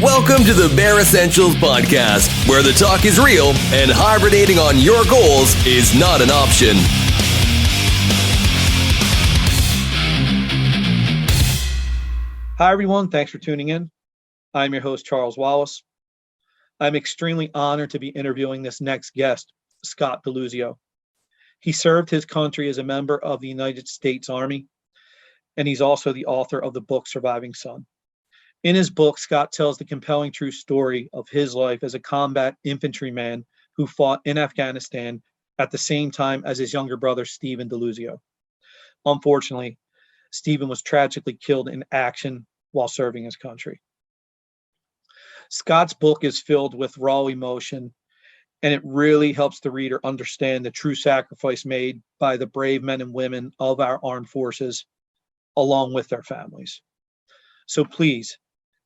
Welcome to the Bare Essentials Podcast, where the talk is real and hibernating on your goals is not an option. Hi, everyone. Thanks for tuning in. I'm your host, Charles Wallace. I'm extremely honored to be interviewing this next guest, Scott DeLuzio. He served his country as a member of the United States Army, and he's also the author of the book Surviving Son. In his book, Scott tells the compelling true story of his life as a combat infantryman who fought in Afghanistan at the same time as his younger brother, Stephen DeLuzio. Unfortunately, Stephen was tragically killed in action while serving his country. Scott's book is filled with raw emotion, and it really helps the reader understand the true sacrifice made by the brave men and women of our armed forces, along with their families. So please,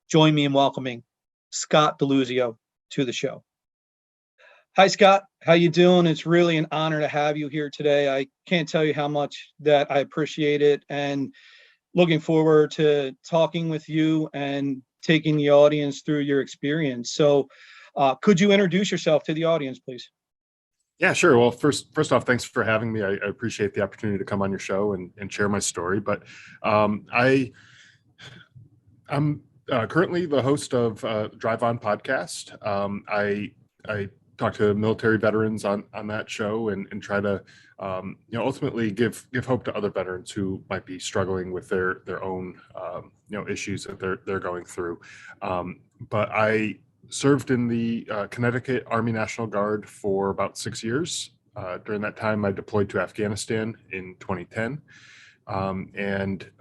join me in welcoming Scott DeLuzio to the show. Hi, Scott. How you doing? It's really an honor to have you here today. I can't tell you how much that I appreciate it, and looking forward to talking with you and taking the audience through your experience. So could you introduce yourself to the audience, please? Yeah, sure. Well, first off, thanks for having me. I appreciate the opportunity to come on your show and share my story. But I'm currently the host of Drive On podcast. I talk to military veterans on that show and try to ultimately give hope to other veterans who might be struggling with their own issues that they're going through. But I served in the Connecticut Army National Guard for about 6 years. During that time, I deployed to Afghanistan in 2010. And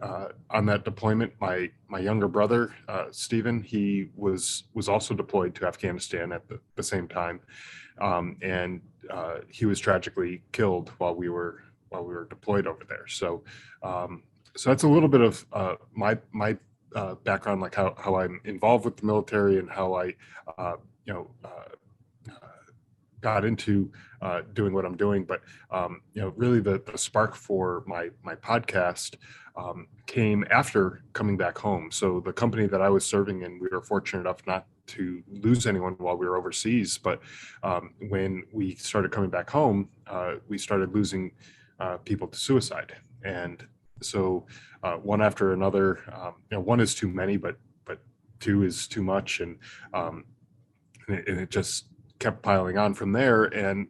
on that deployment, my younger brother, Stephen, he was also deployed to Afghanistan at the same time. And he was tragically killed while we were deployed over there. So that's a little bit of my background, like how I'm involved with the military and how I got into doing what I'm doing. But really the spark for my podcast came after coming back home. So the company that I was serving in, we were fortunate enough not to lose anyone while we were overseas. But when we started coming back home, we started losing people to suicide. And so one after another, one is too many, but two is too much. And it just kept piling on from there. And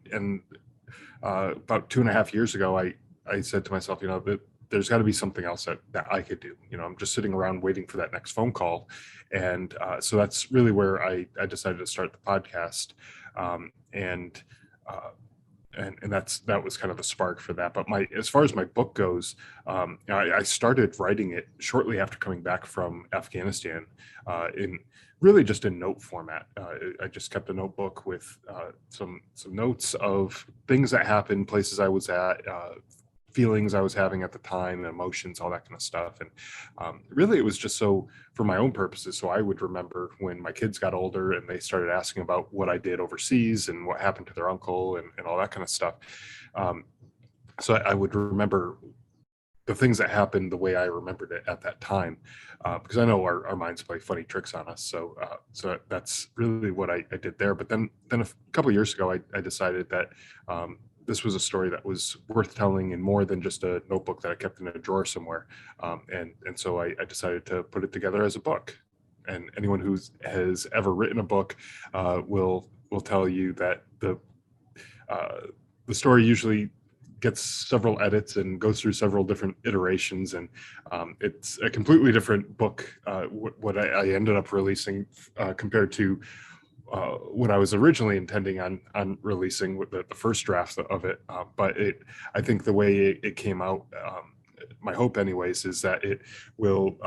about 2.5 years ago, I said to myself, that there's got to be something else that I could do. I'm just sitting around waiting for that next phone call. And so that's really where I decided to start the podcast. And that was kind of the spark for that. But as far as my book goes, I started writing it shortly after coming back from Afghanistan, in really just in note format. I just kept a notebook with some notes of things that happened, places I was at, feelings I was having at the time, emotions, all that kind of stuff. And really it was just so for my own purposes, so I would remember when my kids got older and they started asking about what I did overseas and what happened to their uncle and all that kind of stuff. So I would remember the things that happened the way I remembered it at that time, because I know our minds play funny tricks on us. So that's really what I did there. But then a couple of years ago, I decided that this was a story that was worth telling in more than just a notebook that I kept in a drawer somewhere. And so I decided to put it together as a book. And anyone who has ever written a book will tell you that the story usually gets several edits and goes through several different iterations, and it's a completely different book, what I ended up releasing compared to what I was originally intending on releasing with the first draft of it. But I think the way it came out, my hope anyways, is that it will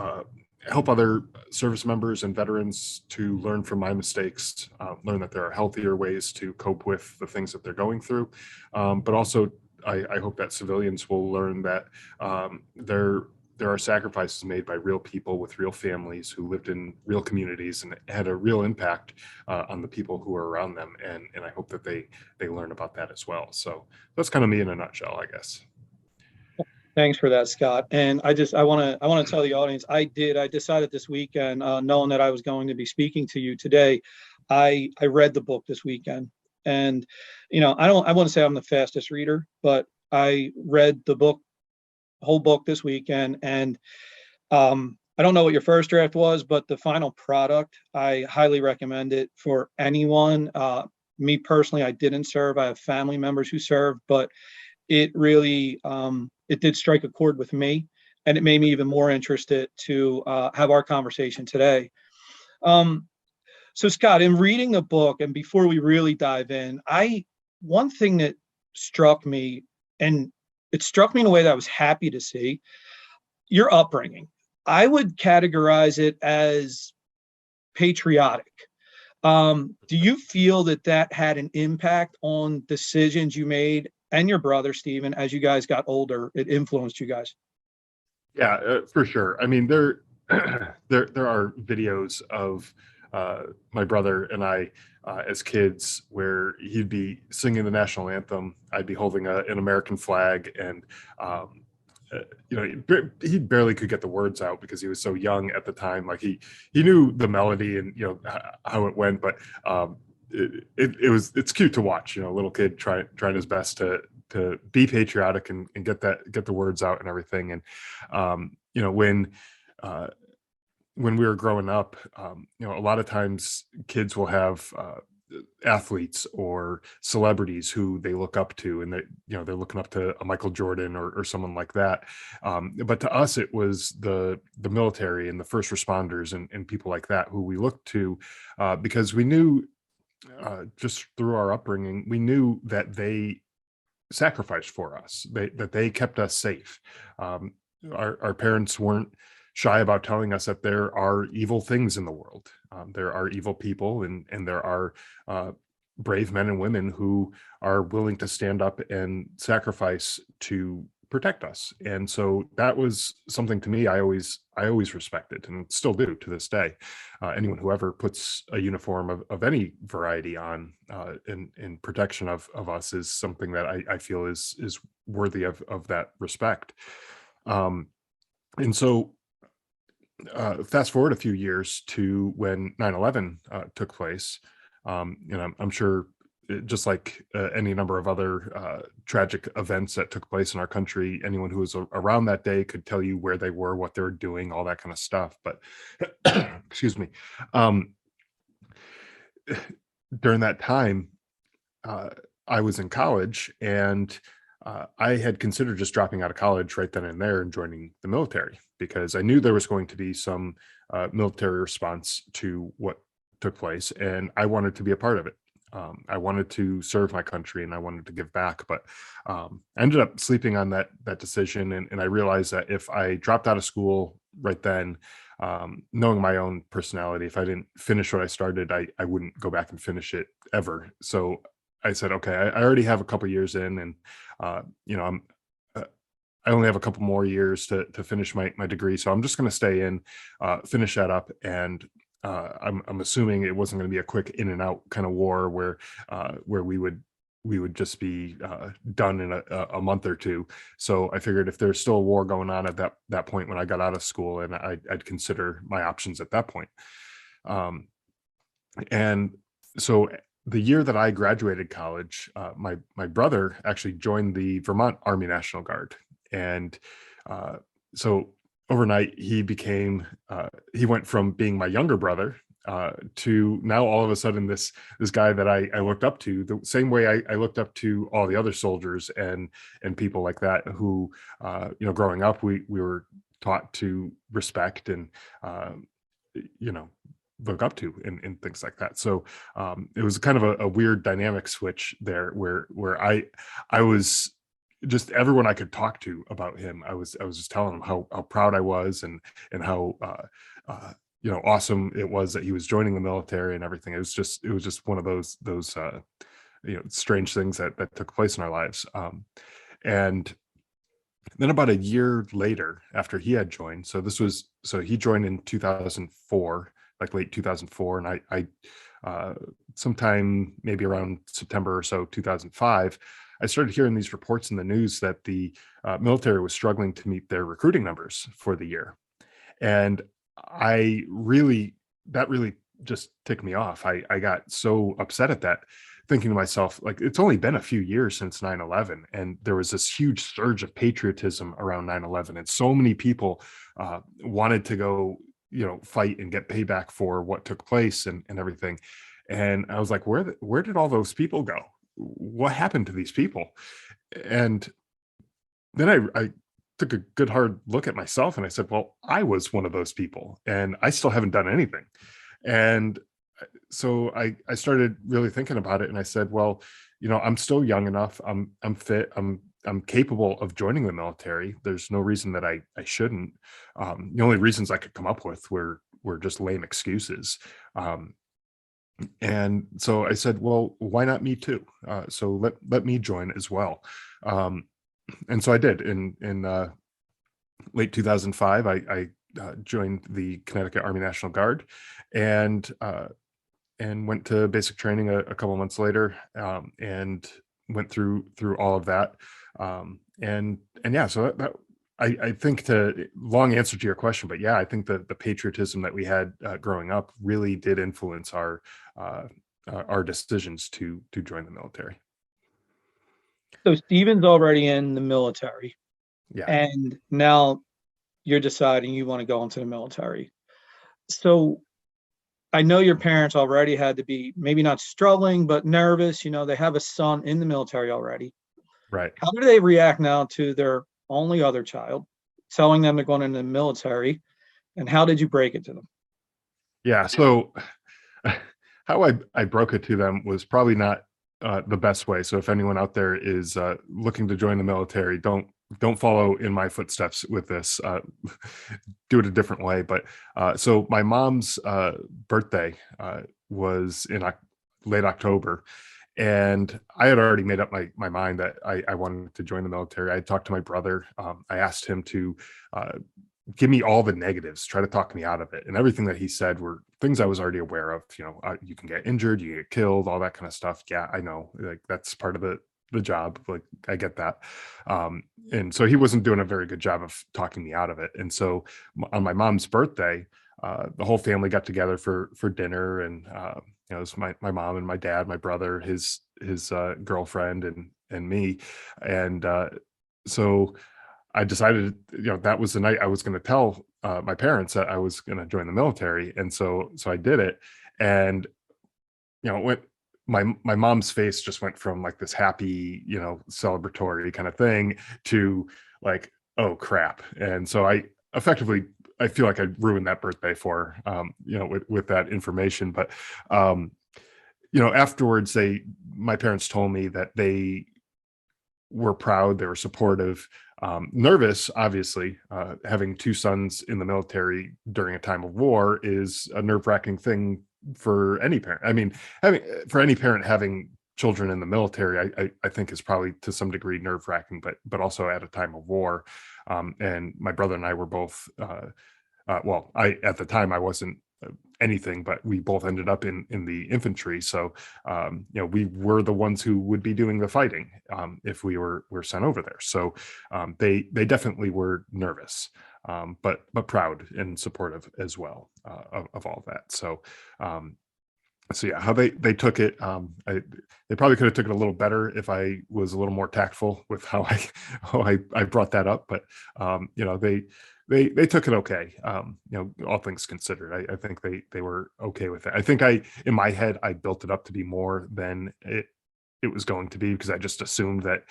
help other service members and veterans to learn from my mistakes, learn that there are healthier ways to cope with the things that they're going through, but also I hope that civilians will learn that there are sacrifices made by real people with real families who lived in real communities and had a real impact on the people who are around them. And I hope that they learn about that as well. So that's kind of me in a nutshell, I guess. Thanks for that, Scott. And I want to tell the audience, I decided this weekend, knowing that I was going to be speaking to you today, I read the book this weekend. And, I wouldn't say I'm the fastest reader, but I read the whole book this weekend. And I don't know what your first draft was, but the final product, I highly recommend it for anyone. Me personally, I didn't serve. I have family members who served, but it really it did strike a chord with me, and it made me even more interested to have our conversation today. So Scott, in reading the book, and before we really dive in, one thing that struck me, and it struck me in a way that I was happy to see, your upbringing. I would categorize it as patriotic. Do you feel that had an impact on decisions you made, and your brother Stephen, as you guys got older? It influenced you guys? Yeah, for sure. I mean, there there are videos of my brother and I as kids where he'd be singing the national anthem, I'd be holding an American flag, and he barely could get the words out because he was so young at the time. Like he knew the melody and how it went, but it's cute to watch. A little kid trying his best to be patriotic and get the words out and everything. And when we were growing up, a lot of times kids will have athletes or celebrities who they look up to, and they're looking up to a Michael Jordan or someone like that. But to us, it was the military and the first responders and people like that who we looked to, because we knew, just through our upbringing, we knew that they sacrificed for us, that they kept us safe. Our parents weren't shy about telling us that there are evil things in the world. There are evil people, and there are brave men and women who are willing to stand up and sacrifice to protect us. And so that was something, to me, I always respected, and still do to this day. Anyone who ever puts a uniform of any variety on in protection of us is something that I feel is worthy of that respect. And so fast forward a few years to when 9/11 took place. I'm sure, just like any number of other tragic events that took place in our country, anyone who was around that day could tell you where they were, what they were doing, all that kind of stuff. But excuse me. During that time, I was in college, and I had considered just dropping out of college right then and there and joining the military, because I knew there was going to be some military response to what took place, and I wanted to be a part of it. I wanted to serve my country, and I wanted to give back, but I ended up sleeping on that decision, and I realized that if I dropped out of school right then, knowing my own personality, if I didn't finish what I started, I wouldn't go back and finish it ever. So I said, okay, I already have a couple years in, and I only have a couple more years to finish my degree, so I'm just going to stay in, finish that up, and I'm assuming it wasn't going to be a quick in and out kind of war where we would just be done in a month or two. So I figured if there's still a war going on at that point when I got out of school, and I'd consider my options at that point. And so the year that I graduated college, my brother actually joined the Vermont Army National Guard. And so overnight, he went from being my younger brother to now all of a sudden this guy that I looked up to, the same way I looked up to all the other soldiers and people like that who, growing up, we were taught to respect and, look up to and things like that. So it was kind of a weird dynamic switch there where I was just everyone I could talk to about him. I was just telling him how proud I was and how awesome it was that he was joining the military and everything. It was just one of those strange things that took place in our lives. And then about a year later, after he had joined, so he joined in 2004, like late 2004, and I sometime maybe around September or so 2005, I started hearing these reports in the news that the military was struggling to meet their recruiting numbers for the year. And that really just ticked me off. I got so upset at that, thinking to myself, like, it's only been a few years since 9/11, and there was this huge surge of patriotism around 9/11, and so many people wanted to go, fight and get payback for what took place and everything. And I was like, where did all those people go? What happened to these people? And then I took a good hard look at myself, and I said, well, I was one of those people, and I still haven't done anything. And so I started really thinking about it, and I said, well, I'm still young enough. I'm fit. I'm capable of joining the military. There's no reason that I shouldn't. The only reasons I could come up with were just lame excuses. And so I said, well, why not me too? So let me join as well. And so I did. In late 2005, I joined the Connecticut Army National Guard, and went to basic training a couple months later, and went through all of that. And yeah, so that I think, to long answer to your question, but yeah, I think that the patriotism that we had growing up really did influence our decisions to join the military. So Stephen's already in the military, Yeah. and now you're deciding you want to go into the military. So I know your parents already had to be maybe not struggling, but nervous. They have a son in the military already. Right. How do they react now to their only other child telling them they're going into the military? And how did you break it to them? Yeah. So how I broke it to them was probably not the best way. So if anyone out there is looking to join the military, don't follow in my footsteps with this. Do it a different way. But so my mom's birthday was in late October, and I had already made up my mind that I wanted to join the military. I talked to my brother. I asked him to give me all the negatives, try to talk me out of it. And everything that he said were things I was already aware of. You can get injured, you get killed, all that kind of stuff. Yeah, I know, like, that's part of the job. Like, I get that. And so he wasn't doing a very good job of talking me out of it. And so on my mom's birthday, the whole family got together for dinner, and it was my mom and my dad, my brother, his girlfriend, and me. And so I decided, that was the night I was going to tell my parents that I was going to join the military. And so I did it. And, my mom's face just went from like this happy, celebratory kind of thing to like, oh crap. And so I feel like I ruined that birthday for her, with that information. But, afterwards, my parents told me that they were proud, they were supportive, nervous, obviously. Having two sons in the military during a time of war is a nerve-wracking thing for any parent. I mean, having children in the military, I think, is probably to some degree nerve-wracking, but also at a time of war. And my brother and I were both, at the time I wasn't anything, but we both ended up in the infantry. So, we were the ones who would be doing the fighting if we were sent over there. So they definitely were nervous, but proud and supportive as well of all that. So yeah, how they took it, they probably could have took it a little better if I was a little more tactful with how I brought that up. But they took it okay. All things considered, I think they were okay with it. I think in my head, I built it up to be more than it was going to be, because I just assumed that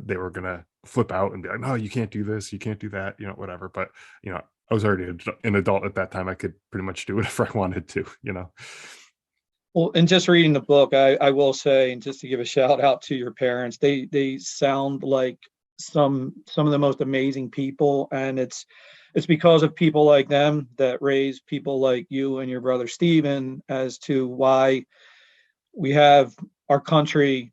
they were going to flip out and be like, no, you can't do this, you can't do that, whatever. But, I was already an adult at that time. I could pretty much do whatever I wanted to, Well, and just reading the book, I will say, and just to give a shout out to your parents, they sound like some of the most amazing people, and it's because of people like them that raise people like you and your brother Stephen as to why we have our country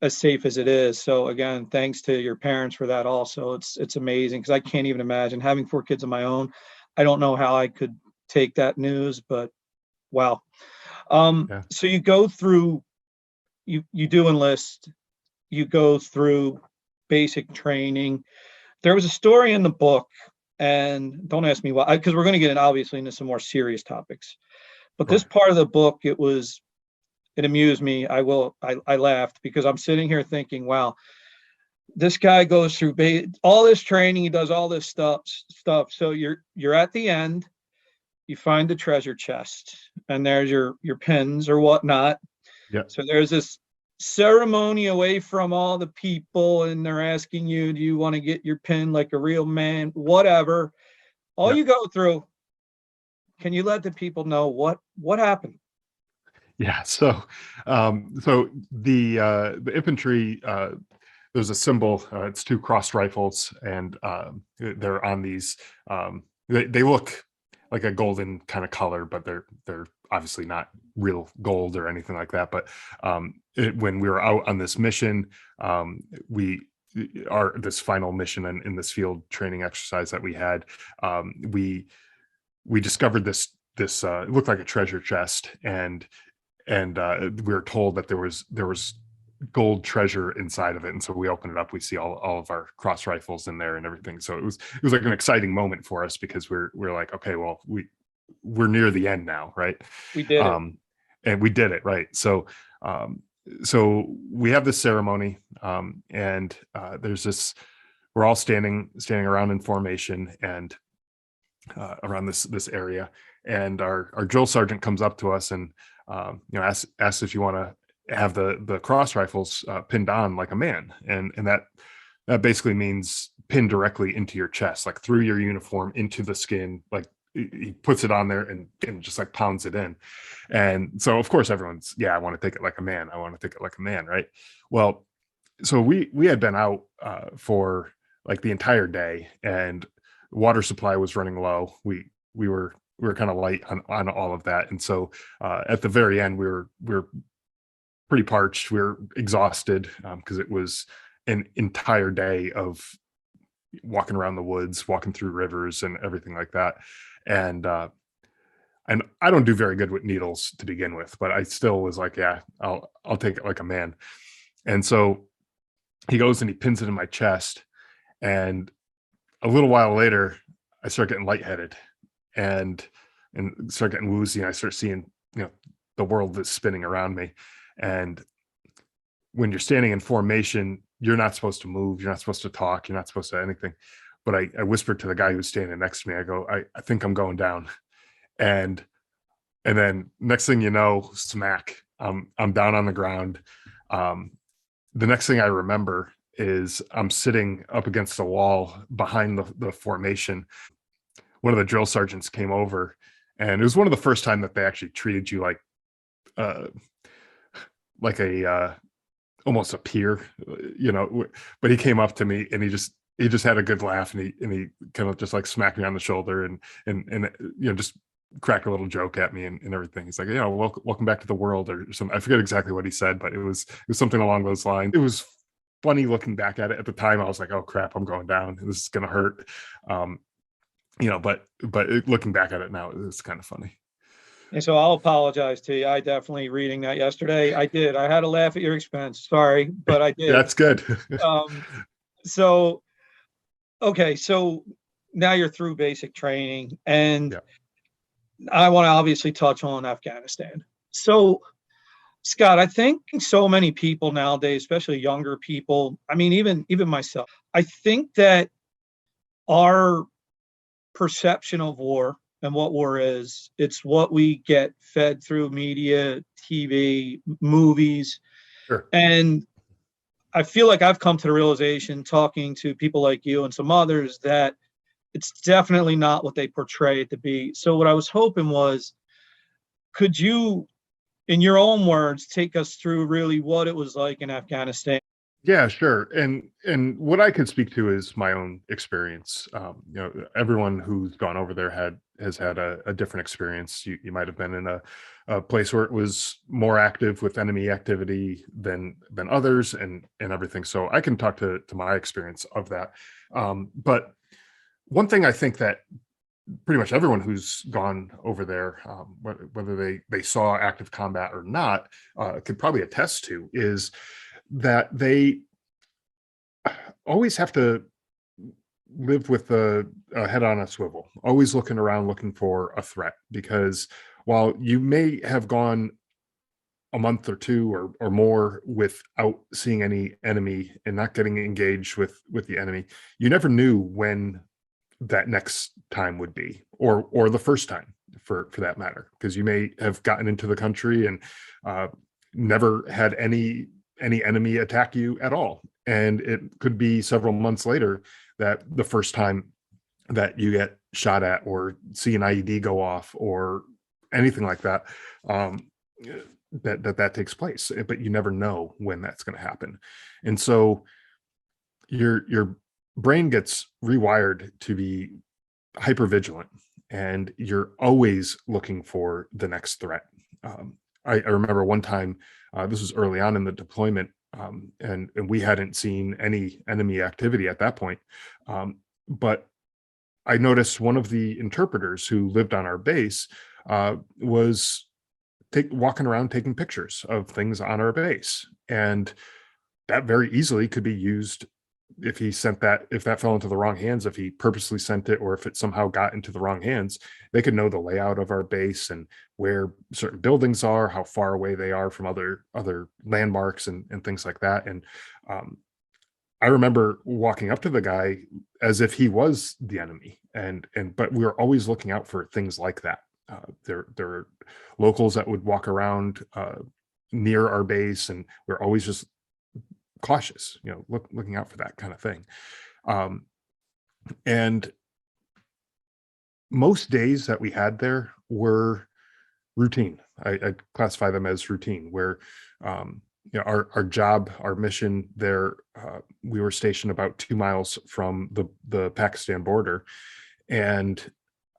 as safe as it is. So again, thanks to your parents for that. Also, it's amazing, because I can't even imagine having 4 kids of my own. I don't know how I could take that news, but wow. Yeah. So you go through, you do enlist, you go through basic training. There was a story in the book, and don't ask me why, because we're going to get in obviously into some more serious topics. But this part of the book, it amused me. I laughed because I'm sitting here thinking, wow, this guy goes through all this training, he does all this stuff. So you're at the end, you find the treasure chest, and there's your pins or whatnot. Yeah. So there's this ceremony away from all the people, and they're asking you, do you want to get your pin like a real man? Whatever. All you go through. Can you let the people know what happened? Yeah. So the infantry, there's a symbol. It's two crossed rifles, and they're on these. They look like a golden kind of color, but they're obviously not real gold or anything like that. But when we were out on this mission, this final mission in this field training exercise that we had, we discovered this it looked like a treasure chest, and we were told that there was gold treasure inside of it. And so we open it up, we see all of our cross rifles in there and everything. So it was like an exciting moment for us, because we're like, okay, well, we're near the end now, right? We did it. And we did it, right? So we have this ceremony, and there's this, we're all standing around in formation, and around this area, and our drill sergeant comes up to us and asks if you want to have the cross rifles pinned on like a man, and that basically means pinned directly into your chest, like through your uniform into the skin. Like he puts it on there and just like pounds it in. And so of course everyone's, I want to take it like a man. I want to take it like a man, right? Well, so we had been out for like the entire day, and water supply was running low. We were kind of light on all of that, and so at the very end we were pretty parched. We were exhausted because it was an entire day of walking around the woods, walking through rivers and everything like that. And I don't do very good with needles to begin with, but I still was like, I'll take it like a man. And so he goes and he pins it in my chest, and a little while later I start getting lightheaded and start getting woozy, and I start seeing the world that's spinning around me. And when you're standing in formation, you're not supposed to move, you're not supposed to talk, you're not supposed to anything. But I whispered to the guy who was standing next to me, I go, I think I'm going down. And then next thing you know, smack, I'm down on the ground. The next thing I remember is I'm sitting up against the wall behind the formation. One of the drill sergeants came over, and it was one of the first time that they actually treated you like a almost a peer, but he came up to me and he just had a good laugh, and he kind of just like smacked me on the shoulder and just cracked a little joke at me and everything. He's like, welcome back to the world, or something. I forget exactly what he said, but it was something along those lines. It was funny looking back at it. At the time I was like, oh crap, I'm going down, this is gonna hurt. But looking back at it now, it's kind of funny. And so I'll apologize to you. I definitely, reading that yesterday, I did. I had to laugh at your expense. Sorry, but I did. That's good. So now you're through basic training, and I want to obviously touch on Afghanistan. So, Scott, I think so many people nowadays, especially younger people, I mean, even myself, I think that our perception of war and what war is, it's what we get fed through media, TV, movies. Sure. And I feel like I've come to the realization, talking to people like you and some others, that it's definitely not what they portray it to be. So what I was hoping was, could you, in your own words, take us through really what it was like in Afghanistan? Yeah, sure. And what I could speak to is my own experience. Everyone who's gone over there has had a different experience. You might have been in a place where it was more active with enemy activity than others and everything. So I can talk to my experience of that. But one thing I think that pretty much everyone who's gone over there, whether they saw active combat or not, could probably attest to is that they always have to live with a head on a swivel, always looking around, looking for a threat. Because while you may have gone a month or two or more without seeing any enemy and not getting engaged with the enemy, you never knew when that next time would be, or the first time for that matter, because you may have gotten into the country and never had any enemy attack you at all, and it could be several months later that the first time that you get shot at or see an IED go off or anything like that, that takes place, but you never know when that's going to happen. And so your brain gets rewired to be hyper vigilant, and you're always looking for the next threat. I remember one time, this was early on in the deployment, and we hadn't seen any enemy activity at that point, but I noticed one of the interpreters who lived on our base was walking around taking pictures of things on our base, and that very easily could be used if that fell into the wrong hands, if he purposely sent it, or if it somehow got into the wrong hands. They could know the layout of our base and where certain buildings are, how far away they are from other landmarks and things like that. And I remember walking up to the guy as if he was the enemy, but we were always looking out for things like that. There are locals that would walk around near our base, and we're always just cautious, looking out for that kind of thing. And most days that we had there were routine. I classify them as routine, where our job, our mission there, we were stationed about 2 miles from the Pakistan border, and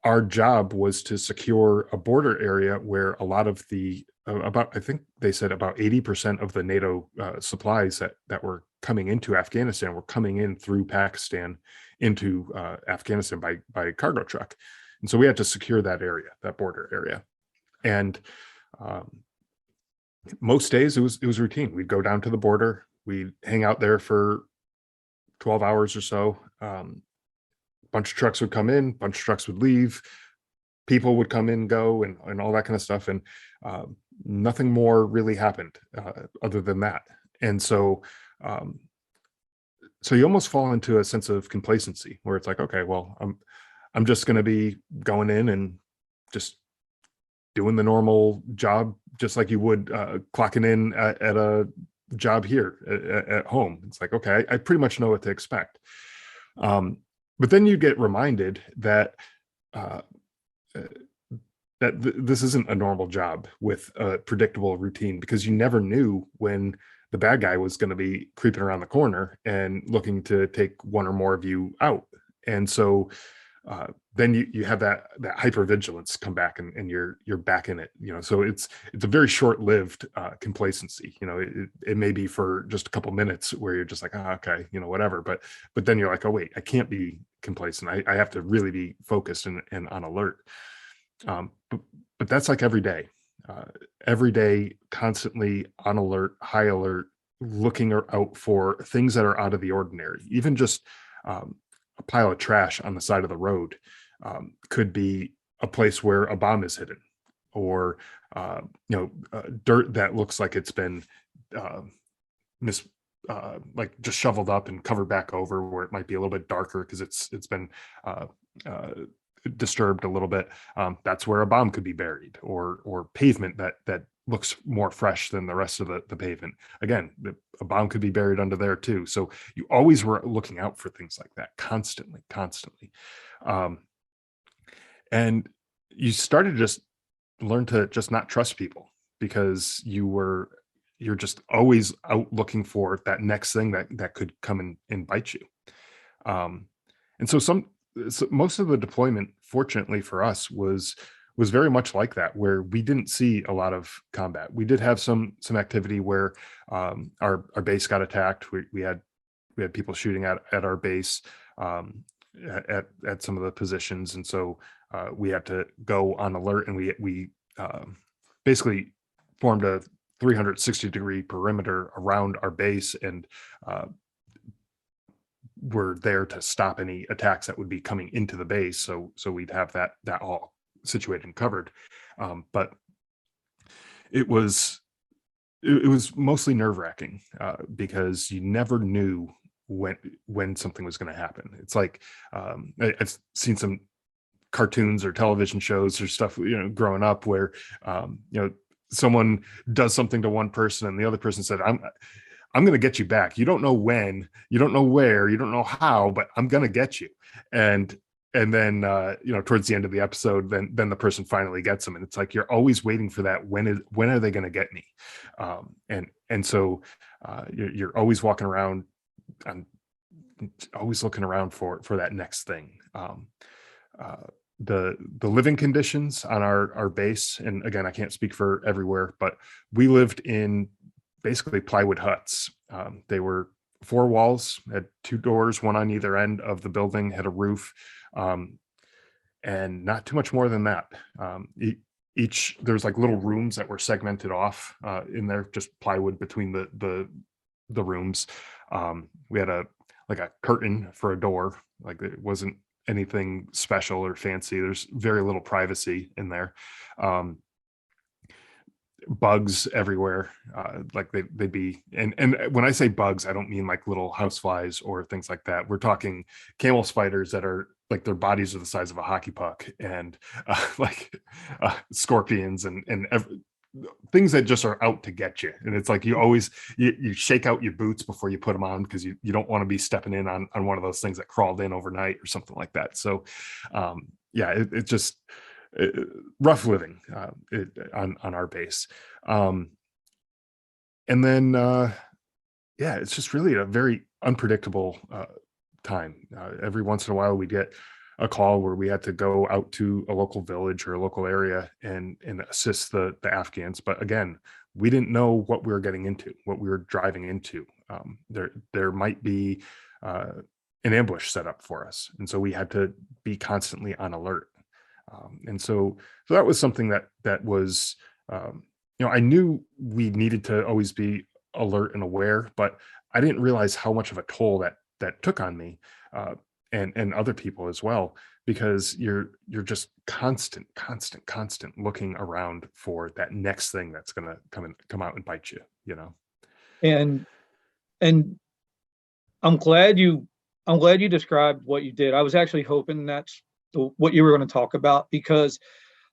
our job was to secure a border area where a lot of the I think they said about 80% of the NATO supplies that were coming into Afghanistan were coming in through Pakistan into Afghanistan by cargo truck. And so we had to secure that area, that border area. And most days it was routine. We'd go down to the border, we'd hang out there for 12 hours or so. Bunch of trucks would come in, bunch of trucks would leave, people would come in, go, and all that kind of stuff. And nothing more really happened other than that. And so you almost fall into a sense of complacency where it's like, okay, well, I'm just going to be going in and just doing the normal job, just like you would clocking in at a job here at home. It's like, okay, I pretty much know what to expect. But then you get reminded that this isn't a normal job with a predictable routine, because you never knew when the bad guy was going to be creeping around the corner and looking to take one or more of you out. And so then you have that hypervigilance come back, and you're back in it. So it's a very short-lived complacency. It may be for just a couple minutes where you're just like, okay, whatever. But then you're like, oh wait, I can't be complacent. I have to really be focused and on alert. But that's like every day, constantly on alert, high alert, looking out for things that are out of the ordinary. Even just a pile of trash on the side of the road could be a place where a bomb is hidden, or dirt that looks like it's been like just shoveled up and covered back over, where it might be a little bit darker because it's been disturbed a little bit. That's where a bomb could be buried, or pavement that looks more fresh than the rest of the pavement. Again, a bomb could be buried under there too. So you always were looking out for things like that constantly. And you started to just learn to just not trust people, because you're just always out looking for that next thing that could come and bite you. And so most of the deployment, fortunately for us, was very much like that, where we didn't see a lot of combat. We did have some activity where our base got attacked. We had people shooting at our base at some of the positions, and so we had to go on alert, and we basically formed a 360-degree perimeter around our base, and we're there to stop any attacks that would be coming into the base. So we'd have that all situated and covered. But it was mostly nerve-wracking because you never knew when something was going to happen. It's like I've seen some cartoons or television shows or stuff, growing up, where someone does something to one person and the other person said, I'm going to get you back. You don't know when, you don't know where, you don't know how, but I'm going to get you. And then towards the end of the episode, then the person finally gets them, and it's like you're always waiting for that. When are they going to get me? And so you're always walking around and always looking around for that next thing. The living conditions on our base, and again, I can't speak for everywhere, but we lived in basically plywood huts. They were 4 walls, had 2 doors, one on either end of the building, had a roof, and not too much more than that. There's like little rooms that were segmented off in there, just plywood between the rooms. We had a curtain for a door, like it wasn't anything special or fancy. There's very little privacy in there. Bugs everywhere, like they'd be, and when I say bugs, I don't mean like little house flies or things like that. We're talking camel spiders that are like, their bodies are the size of a hockey puck, and scorpions and things that just are out to get you. And it's like you shake out your boots before you put them on, because you don't want to be stepping in on one of those things that crawled in overnight or something like that. So it's just rough living on our base. And then it's just really a very unpredictable time. Every once in a while we'd get a call where we had to go out to a local village or a local area and assist the Afghans. But again, we didn't know what we were getting into, what we were driving into. There might be an ambush set up for us, and so we had to be constantly on alert. And so that was something that was, I knew we needed to always be alert and aware, but I didn't realize how much of a toll that took on me, and other people as well, because you're just constant looking around for that next thing that's going to come out and bite you, And I'm glad you described what you did. I was actually hoping that's what you were going to talk about, because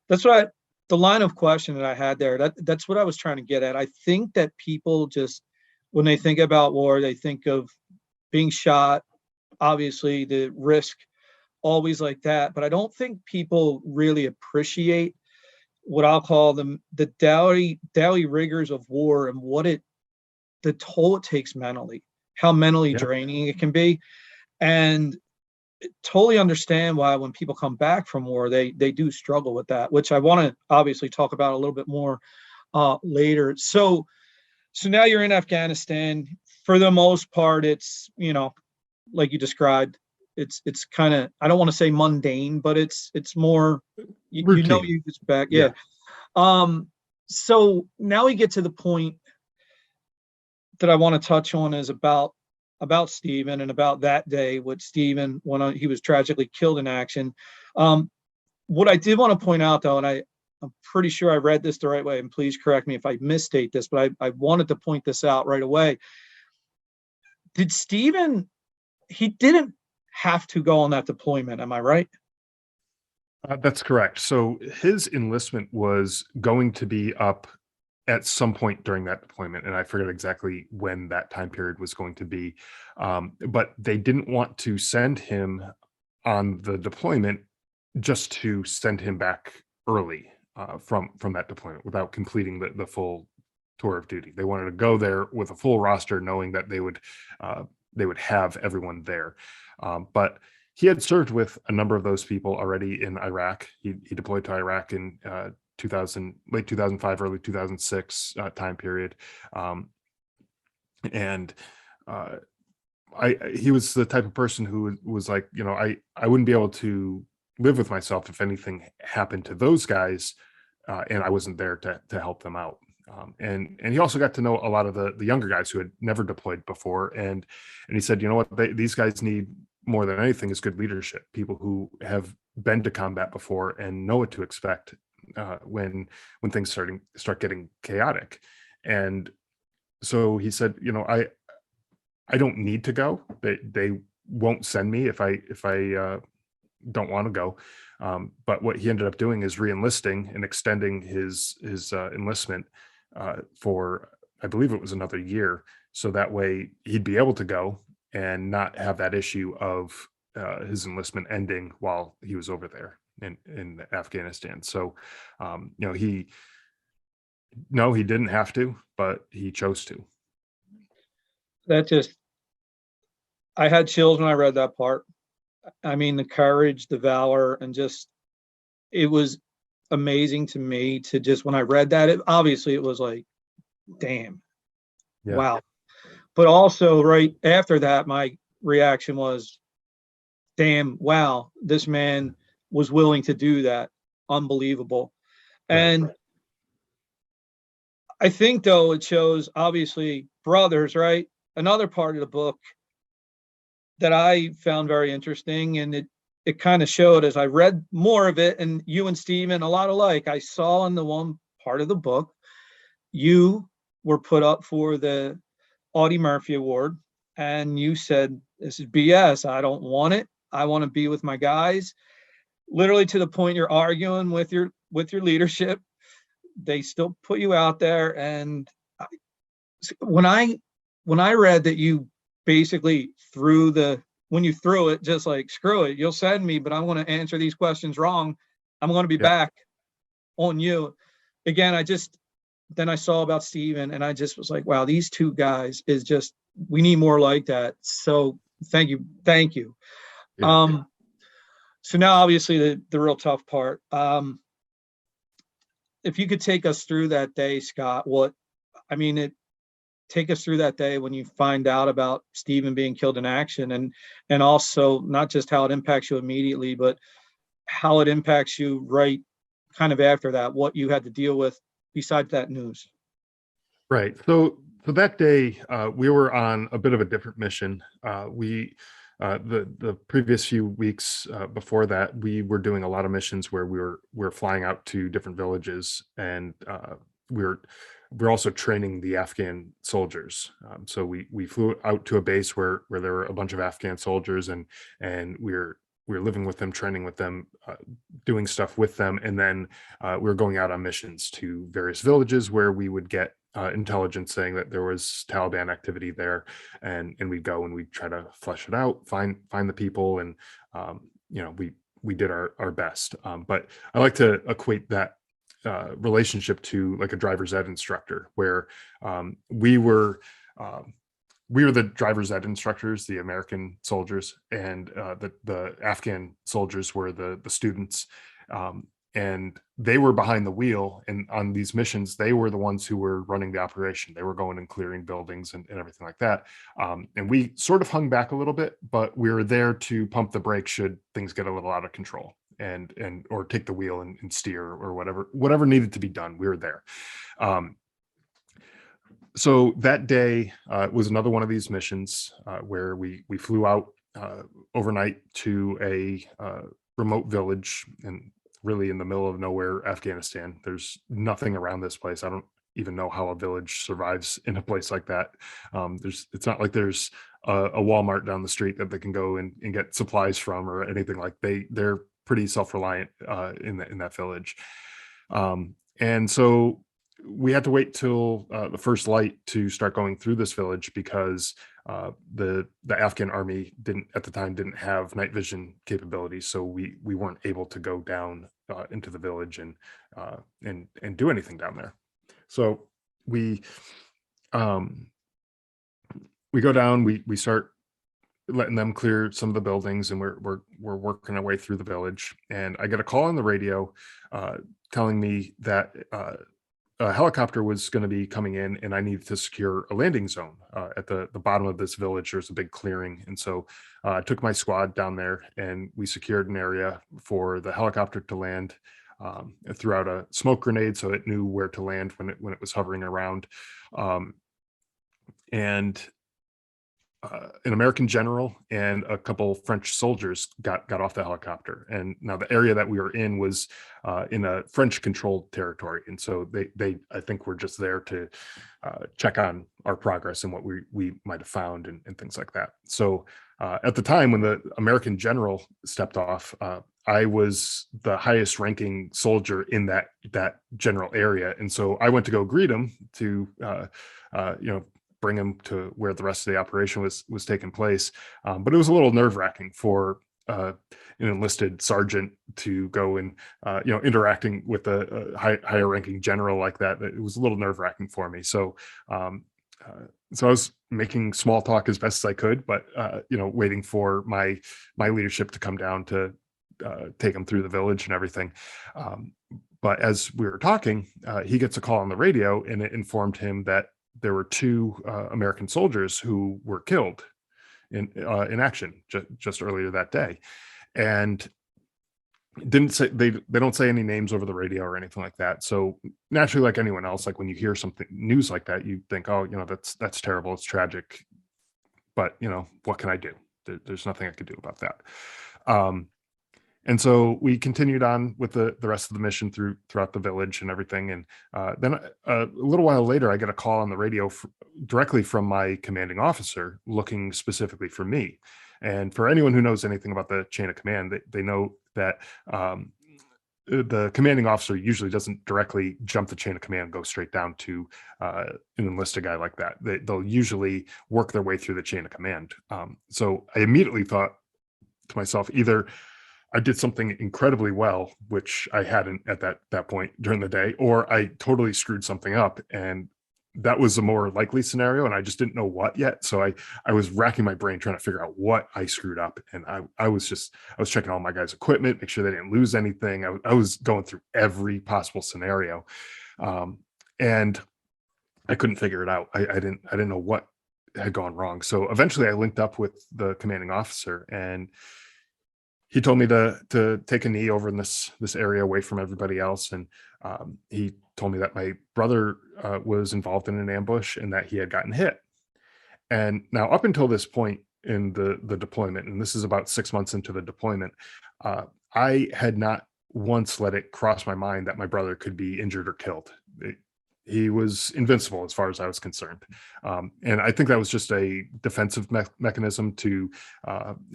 that's the line of question that I had there. That's what I was trying to get at. I think that people just, when they think about war, they think of being shot, obviously the risk, always like that. But I don't think people really appreciate what I'll call the daily rigors of war, and the toll it takes mentally, how mentally draining it can be. And totally understand why when people come back from war, they do struggle with that, which I want to obviously talk about a little bit more later. So now you're in Afghanistan. For the most part, it's, like you described, it's kind of, I don't want to say mundane, but it's more, you just back. Yeah. So now we get to the point that I want to touch on, is about Stephen and about that day with Stephen when he was tragically killed in action. What I did want to point out, though, and I'm pretty sure I read this the right way, and please correct me if I misstate this, but I wanted to point this out right away. Did Stephen, he didn't have to go on that deployment, am I right? That's correct. So his enlistment was going to be up at some point during that deployment, and I forget exactly when that time period was going to be, but they didn't want to send him on the deployment just to send him back early from that deployment without completing the full tour of duty. They wanted to go there with a full roster, knowing that they would have everyone there. But he had served with a number of those people already in Iraq. He deployed to Iraq in late 2005, early 2006 time period. He was the type of person who was like, I wouldn't be able to live with myself if anything happened to those guys and I wasn't there to help them out. And he also got to know a lot of the younger guys who had never deployed before. And he said, you know what, these guys need more than anything is good leadership, people who have been to combat before and know what to expect when things start getting chaotic. And so he said, you know, I don't need to go. They won't send me if I don't want to go. But what he ended up doing is re-enlisting and extending his enlistment for, I believe it was another year. So that way he'd be able to go and not have that issue of his enlistment ending while he was over there in Afghanistan. So, you know, he didn't have to, but he chose to. I had chills when I read that part. I mean, the courage, the valor, and just, it was amazing to me to just, when I read that, obviously it was like, damn, Yeah. wow. But also right after that, my reaction was, damn, wow, this man was willing to do that. Unbelievable. Right. And I think, though, it shows, obviously, brothers, right? Another part of the book that I found very interesting, and it kind of showed as I read more of it, and you and Stephen, a lot alike, I saw in the one part of the book, you were put up for the Audie Murphy Award, and you said, this is BS. I don't want it. I want to be with my guys. Literally to the point you're arguing with your leadership. They still put you out there. And when I read that you basically when you threw it, just like, screw it, you'll send me, but I want to answer these questions wrong. I'm going to be back on you. Again, then I saw about Steven, and I just was like, wow, these two guys is just, we need more like that. So thank you. Yeah. So now obviously the real tough part. If you could take us through that day, Scott, take us through that day when you find out about Steven being killed in action, and also not just how it impacts you immediately, but how it impacts you right kind of after that, what you had to deal with besides that news. Right. So that day, we were on a bit of a different mission. The previous few weeks before that, we were doing a lot of missions where we were flying out to different villages, and we're also training the Afghan soldiers. So we flew out to a base where there were a bunch of Afghan soldiers, and we were living with them, training with them, doing stuff with them, and then we were going out on missions to various villages where we would get intelligence saying that there was Taliban activity there, and we'd go and we'd try to flesh it out, find the people, and you know, we did our best. But I like to equate that relationship to like a driver's ed instructor, where we were the driver's ed instructors, the American soldiers, and the Afghan soldiers were the students. And they were behind the wheel, and on these missions, they were the ones who were running the operation. They were going and clearing buildings and everything like that. And we sort of hung back a little bit, but we were there to pump the brakes should things get a little out of control, and or take the wheel and steer, or whatever needed to be done. We were there. So that day was another one of these missions where we flew out overnight to a remote village, and really in the middle of nowhere, Afghanistan. There's nothing around this place. I don't even know how a village survives in a place like that. It's not like there's a Walmart down the street that they can go and get supplies from, or anything. Like they're pretty self-reliant in that village. And so we had to wait till the first light to start going through this village, because the Afghan army at the time didn't have night vision capabilities, so we weren't able to go down into the village and do anything down there. So we go down, we start letting them clear some of the buildings, and we're working our way through the village, and I get a call on the radio telling me that a helicopter was going to be coming in, and I needed to secure a landing zone at the bottom of this village. There's a big clearing, and so I took my squad down there, and we secured an area for the helicopter to land. threw out a smoke grenade so it knew where to land when it was hovering around. And an American general and a couple French soldiers got off the helicopter. And now the area that we were in was in a French controlled territory. And so they I think were just there to check on our progress and what we might have found and things like that. So at the time when the American general stepped off, I was the highest ranking soldier in that general area. And so I went to go greet him to, bring him to where the rest of the operation was taking place. But it was a little nerve wracking for an enlisted sergeant to go and, interacting with a higher ranking general like that. It was a little nerve wracking for me. So I was making small talk as best as I could, but, waiting for my leadership to come down to take him through the village and everything. But as we were talking, he gets a call on the radio, and it informed him that there were two American soldiers who were killed in action just earlier that day, and didn't say they don't say any names over the radio or anything like that. So naturally, like anyone else, like when you hear something news like that, you think, oh, that's terrible, it's tragic, but what can I do? There's nothing I could do about that. And so we continued on with the rest of the mission throughout the village and everything. And then a little while later, I get a call on the radio directly from my commanding officer looking specifically for me. And for anyone who knows anything about the chain of command, they know that the commanding officer usually doesn't directly jump the chain of command and go straight down to an enlisted guy like that. They'll usually work their way through the chain of command. So I immediately thought to myself, either I did something incredibly well, which I hadn't at that point during the day, or I totally screwed something up. And that was a more likely scenario. And I just didn't know what yet. So I was racking my brain trying to figure out what I screwed up. And I was checking all my guys' equipment, make sure they didn't lose anything. I was going through every possible scenario. And I couldn't figure it out. I didn't know what had gone wrong. So eventually I linked up with the commanding officer, and he told me to take a knee over in this area away from everybody else. And he told me that my brother was involved in an ambush and that he had gotten hit. And now up until this point in the deployment, and this is about 6 months into the deployment, I had not once let it cross my mind that my brother could be injured or killed. He was invincible as far as I was concerned. And I think that was just a defensive mechanism to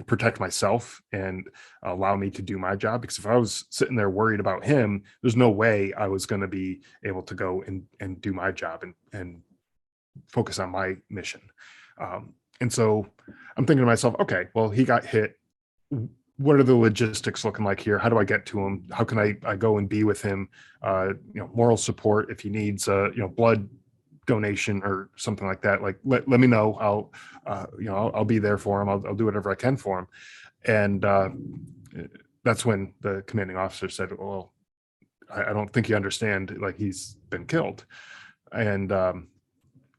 protect myself and allow me to do my job. Because if I was sitting there worried about him, there's no way I was going to be able to go and do my job and focus on my mission. And so I'm thinking to myself, okay, well, he got hit. What are the logistics looking like here? How do I get to him? How can I go and be with him? Moral support if he needs, blood donation or something like that. Like, let me know. I'll be there for him. I'll do whatever I can for him. And that's when the commanding officer said, well, I don't think you understand. Like, he's been killed. And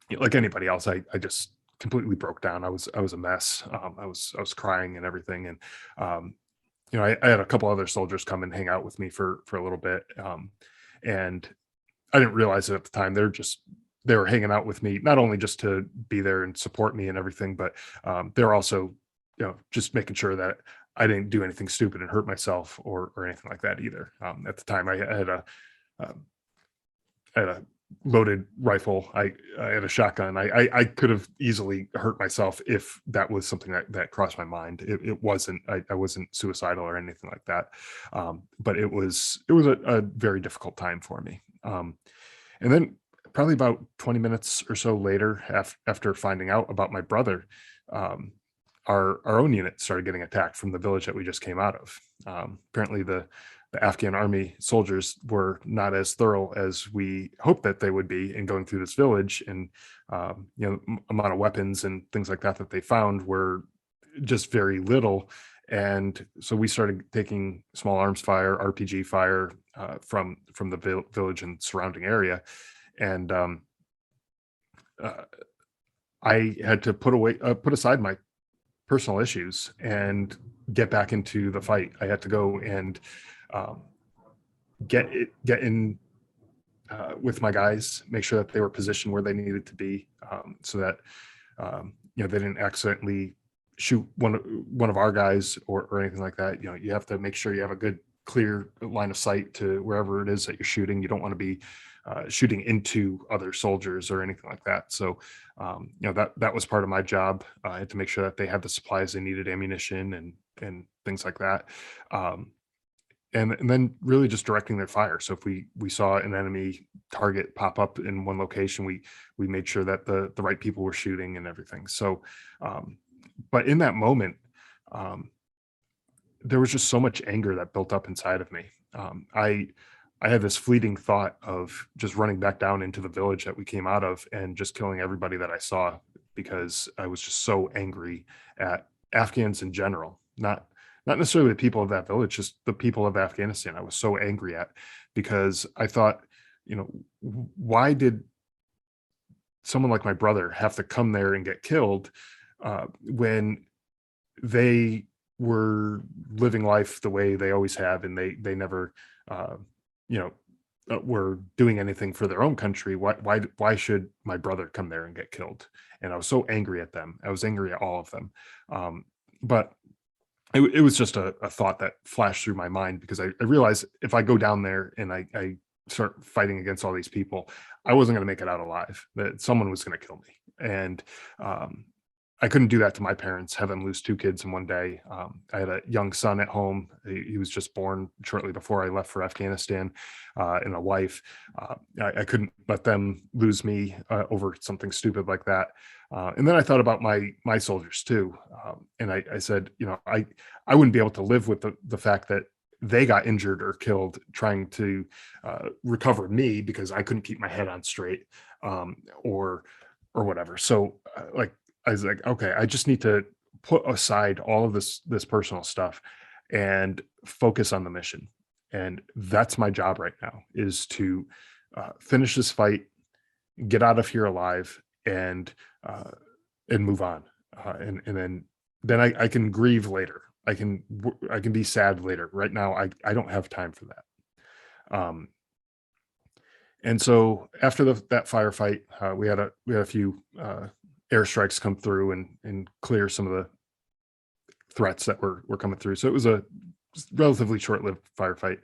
like anybody else, I just completely broke down. I was a mess. I was crying and everything. And, I had a couple other soldiers come and hang out with me for a little bit. And I didn't realize it at the time. They were hanging out with me, not only just to be there and support me and everything, but they're also, just making sure that I didn't do anything stupid and hurt myself or anything like that either. At the time I had a loaded rifle. I had a shotgun. I could have easily hurt myself if that was something that crossed my mind. It wasn't, I wasn't suicidal or anything like that. But it was a very difficult time for me. And then probably about 20 minutes or so later, after finding out about my brother, our own unit started getting attacked from the village that we just came out of. Apparently the Afghan army soldiers were not as thorough as we hoped that they would be in going through this village, and amount of weapons and things like that they found were just very little. And so we started taking small arms fire, RPG fire from the village and surrounding area. And I had to put aside my personal issues and get back into the fight. I had to go and get in with my guys, make sure that they were positioned where they needed to be, so that they didn't accidentally shoot one of our guys or anything like that. You have to make sure you have a good clear line of sight to wherever it is that you're shooting. You don't want to be shooting into other soldiers or anything like that. So that was part of my job. I had to make sure that they had the supplies they needed, ammunition and things like that. And then really just directing their fire. So if we saw an enemy target pop up in one location, we made sure that the right people were shooting and everything. So, but in that moment, there was just so much anger that built up inside of me. I had this fleeting thought of just running back down into the village that we came out of and just killing everybody that I saw, because I was just so angry at Afghans in general, not necessarily the people of that village, just the people of Afghanistan. I was so angry at, because I thought, why did someone like my brother have to come there and get killed when they were living life the way they always have, and they never, were doing anything for their own country. Why should my brother come there and get killed? And I was so angry at them. I was angry at all of them. But it was just a thought that flashed through my mind, because I realized if I go down there and I start fighting against all these people, I wasn't going to make it out alive, that someone was going to kill me. And I couldn't do that to my parents, have them lose two kids in one day. I had a young son at home. He was just born shortly before I left for Afghanistan, and a wife. I couldn't let them lose me over something stupid like that. And then I thought about my soldiers too. And I said, I wouldn't be able to live with the fact that they got injured or killed trying to recover me, because I couldn't keep my head on straight, or whatever. So I was like, okay, I just need to put aside all of this personal stuff and focus on the mission. And that's my job right now, is to finish this fight, get out of here alive, and move on. And then I can grieve later. I can be sad later. Right now, I don't have time for that. And so after that firefight, we had a few airstrikes come through and clear some of the threats that were coming through. So it was a relatively short-lived firefight.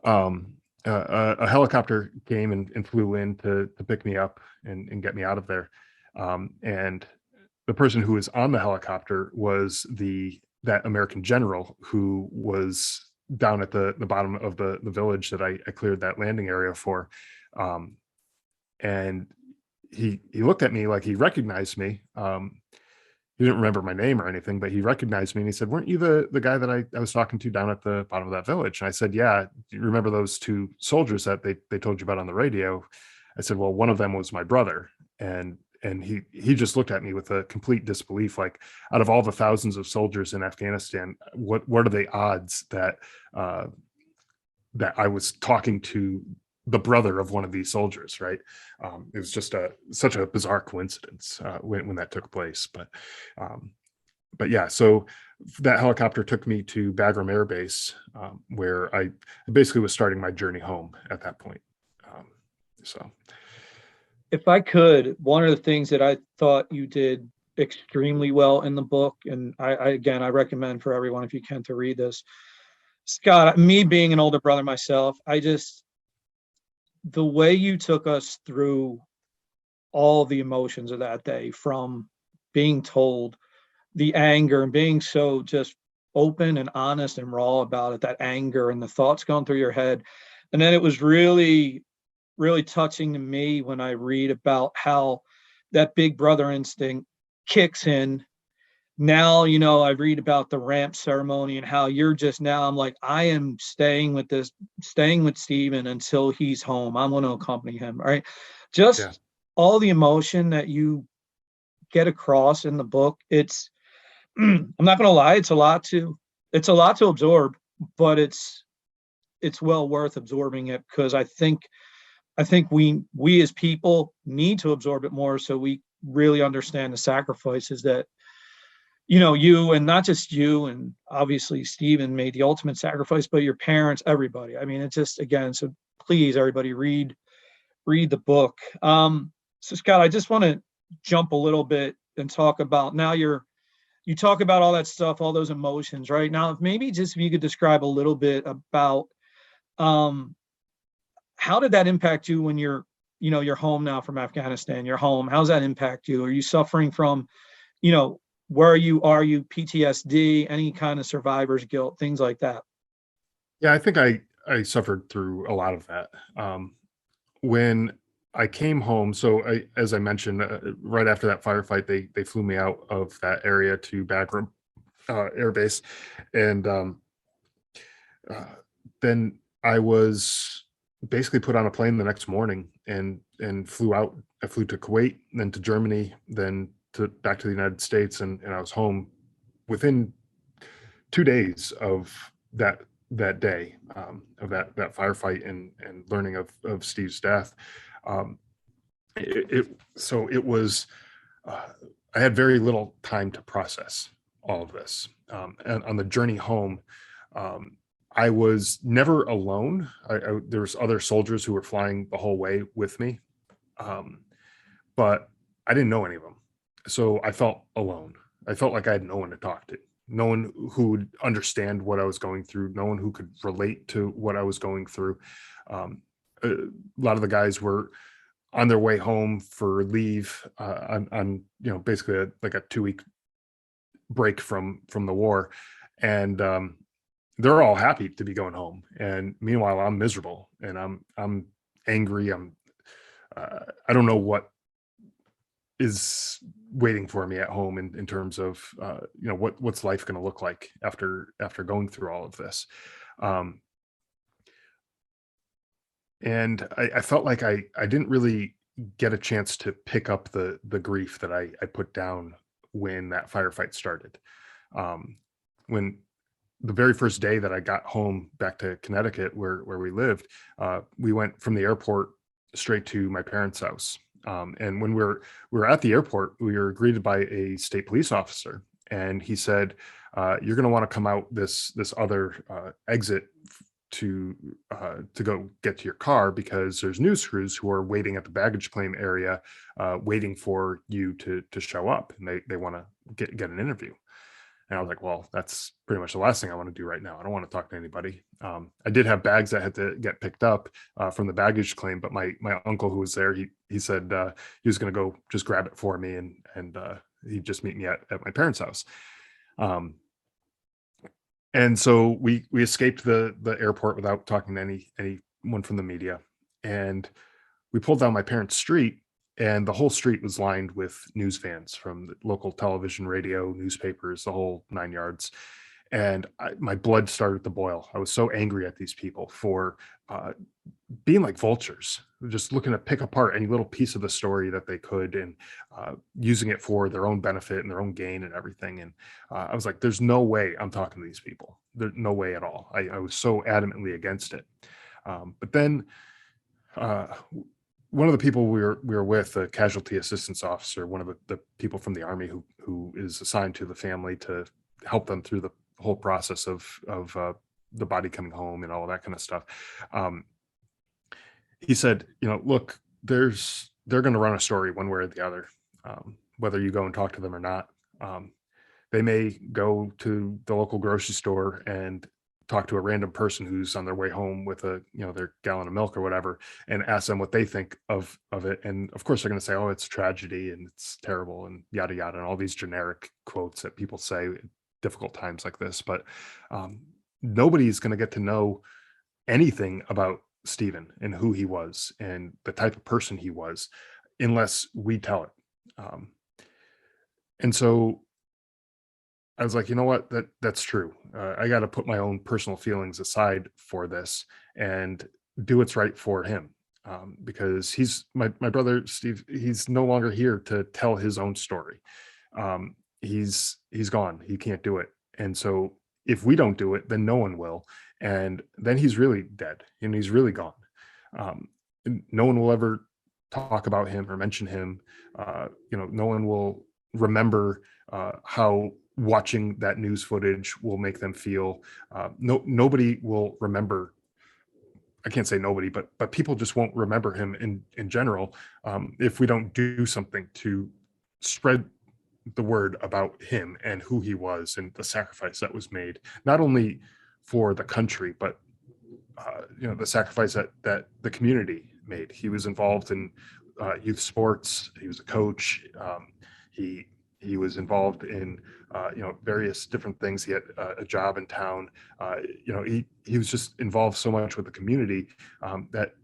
A helicopter came and flew in to pick me up and get me out of there. And the person who was on the helicopter was that American general who was down at the bottom of the village that I cleared that landing area for. And he looked at me like he recognized me. He didn't remember my name or anything, but he recognized me, and he said, "Weren't you the guy that I was talking to down at the bottom of that village?" And I said, "Yeah. Do you remember those two soldiers that they told you about on the radio?" I said, "Well, one of them was my brother." And he just looked at me with a complete disbelief, like, out of all the thousands of soldiers in Afghanistan, what are the odds that I was talking to the brother of one of these soldiers, right? It was just such a bizarre coincidence when that took place. But yeah, so that helicopter took me to Bagram Air Base, where I basically was starting my journey home at that point. So. If I could, one of the things that I thought you did extremely well in the book, and I recommend for everyone, if you can, to read this. Scott, me being an older brother myself, the way you took us through all the emotions of that day, from being told, the anger, and being so just open and honest and raw about it, that anger and the thoughts going through your head. And then it was really, really touching to me when I read about how that big brother instinct kicks in. Now, I read about the ramp ceremony and how you're just now, I'm like, I am staying with Stephen until he's home. I'm going to accompany him. Right. Just all the emotion that you get across in the book. It's, I'm not going to lie. It's a lot to absorb, but it's well worth absorbing it, because I think we as people need to absorb it more, so we really understand the sacrifices that you, and not just you, and obviously Stephen made the ultimate sacrifice, but your parents, everybody. I mean, it's just, again, so please, everybody, read the book. So Scott, I just want to jump a little bit and talk about, now you talk about all that stuff, all those emotions, right? Now, maybe just if you could describe a little bit about how did that impact you when you're home now from Afghanistan? You're home. How's that impact you? Are you suffering from, where are you PTSD, any kind of survivor's guilt, things like that? Yeah, I think I suffered through a lot of that. When I came home, so as I mentioned, right after that firefight, they flew me out of that area to Bagram Air Base, and uh, then I was basically put on a plane the next morning and flew out. I flew to Kuwait, then to Germany, then back to the United States, and I was home within 2 days of that day, of that firefight and learning of Steve's death. Um, it was, I had very little time to process all of this. And on the journey home, um, I was never alone. There was other soldiers who were flying the whole way with me, um, but I didn't know any of them, so I felt alone. I felt like I had no one to talk to, no one who would understand what I was going through, no one who could relate to what I was going through. A lot of the guys were on their way home for leave, on basically like a 2 week break from the war, and they're all happy to be going home, and meanwhile I'm miserable, and I'm angry. I don't know what is waiting for me at home in terms of what's life going to look like after going through all of this. um and I felt like I didn't really get a chance to pick up the grief that I put down when that firefight started. When the very first day that I got home back to Connecticut, where we lived, we went from the airport straight to my parents' house. And when we were at the airport, we were greeted by a state police officer, and he said, "You're going to want to come out this other exit to go get to your car, because there's news crews who are waiting at the baggage claim area, waiting for you to show up, and they want to get an interview." And I was like, well, that's pretty much the last thing I want to do right now. I don't want to talk to anybody. I did have bags that had to get picked up from the baggage claim, but my uncle who was there, he said he was going to go just grab it for me, and he'd just meet me at my parents' house. Um, and so we escaped the airport without talking to anyone from the media, and we pulled down my parents' street, and the whole street was lined with news vans from the local television, radio, newspapers, the whole 9 yards. And my blood started to boil. I was so angry at these people for being like vultures, just looking to pick apart any little piece of the story that they could, and using it for their own benefit and their own gain and everything. And I was like, there's no way I'm talking to these people. There's no way at all. I was so adamantly against it. But then uh, one of the people we were with, a casualty assistance officer, one of the people from the Army who is assigned to the family to help them through the whole process of the body coming home and all of that kind of stuff. He said, look, they're going to run a story one way or the other, whether you go and talk to them or not. They may go to the local grocery store and talk to a random person who's on their way home with their gallon of milk or whatever, and ask them what they think of it. And of course they're going to say, oh, it's tragedy and it's terrible and yada yada, and all these generic quotes that people say at difficult times like this. But nobody's going to get to know anything about Stephen and who he was and the type of person he was unless we tell it. And so I was like, you know what, that's true. I got to put my own personal feelings aside for this and do what's right for him, because he's my brother Steve. He's no longer here to tell his own story. He's gone. He can't do it. And so if we don't do it, then no one will. And then he's really dead, and he's really gone. And no one will ever talk about him or mention him. No one will remember how watching that news footage will make them feel nobody will remember. I can't say nobody, but people just won't remember him in general if we don't do something to spread the word about him and who he was and the sacrifice that was made, not only for the country, but the sacrifice that the community made. He was involved in youth sports. He was a coach. He was involved in various different things. He had a job in town. He was just involved so much with the community that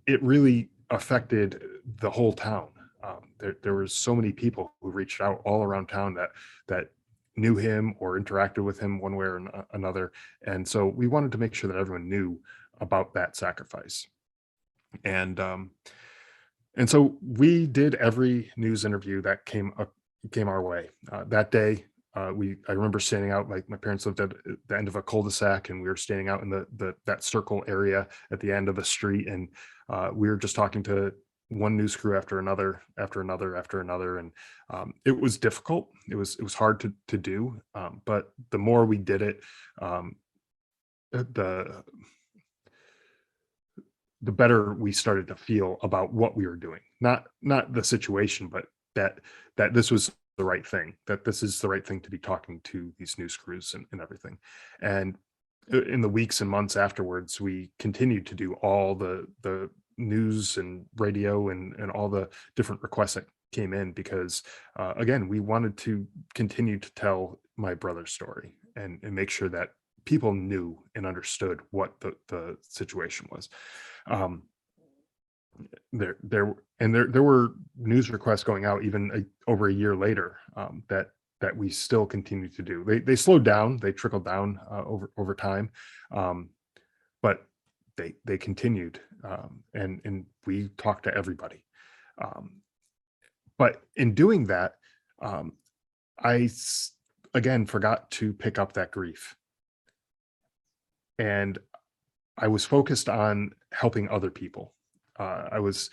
it really affected the whole town. There were so many people who reached out all around town that knew him or interacted with him one way or another. And so we wanted to make sure that everyone knew about that sacrifice. And so we did every news interview that came our way. That day, I remember standing out, like my parents lived at the end of a cul-de-sac, and we were standing out in that circle area at the end of the street, and we were just talking to one news crew after another, and it was difficult. It was hard to do, but the more we did it, the better we started to feel about what we were doing. Not the situation, but that this was the right thing, that this is the right thing to be talking to these news crews and everything. And in the weeks and months afterwards, we continued to do all the news and radio and all the different requests that came in, because again, we wanted to continue to tell my brother's story and make sure that people knew and understood what the situation was. There were news requests going out even over a year later that we still continue to do. They slowed down, they trickled down over time, but they continued, and we talked to everybody. But in doing that, I again forgot to pick up that grief, and I was focused on helping other people. I was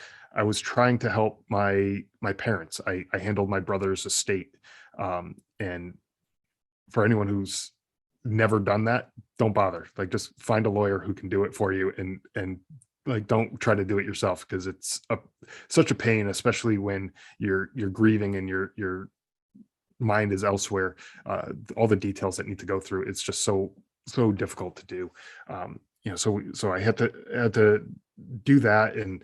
trying to help my parents. I handled my brother's estate, and for anyone who's never done that, don't bother. Like, just find a lawyer who can do it for you, and like, don't try to do it yourself, because it's such a pain, especially when you're grieving and your mind is elsewhere. All the details that need to go through, it's just so difficult to do. So I had to do that, and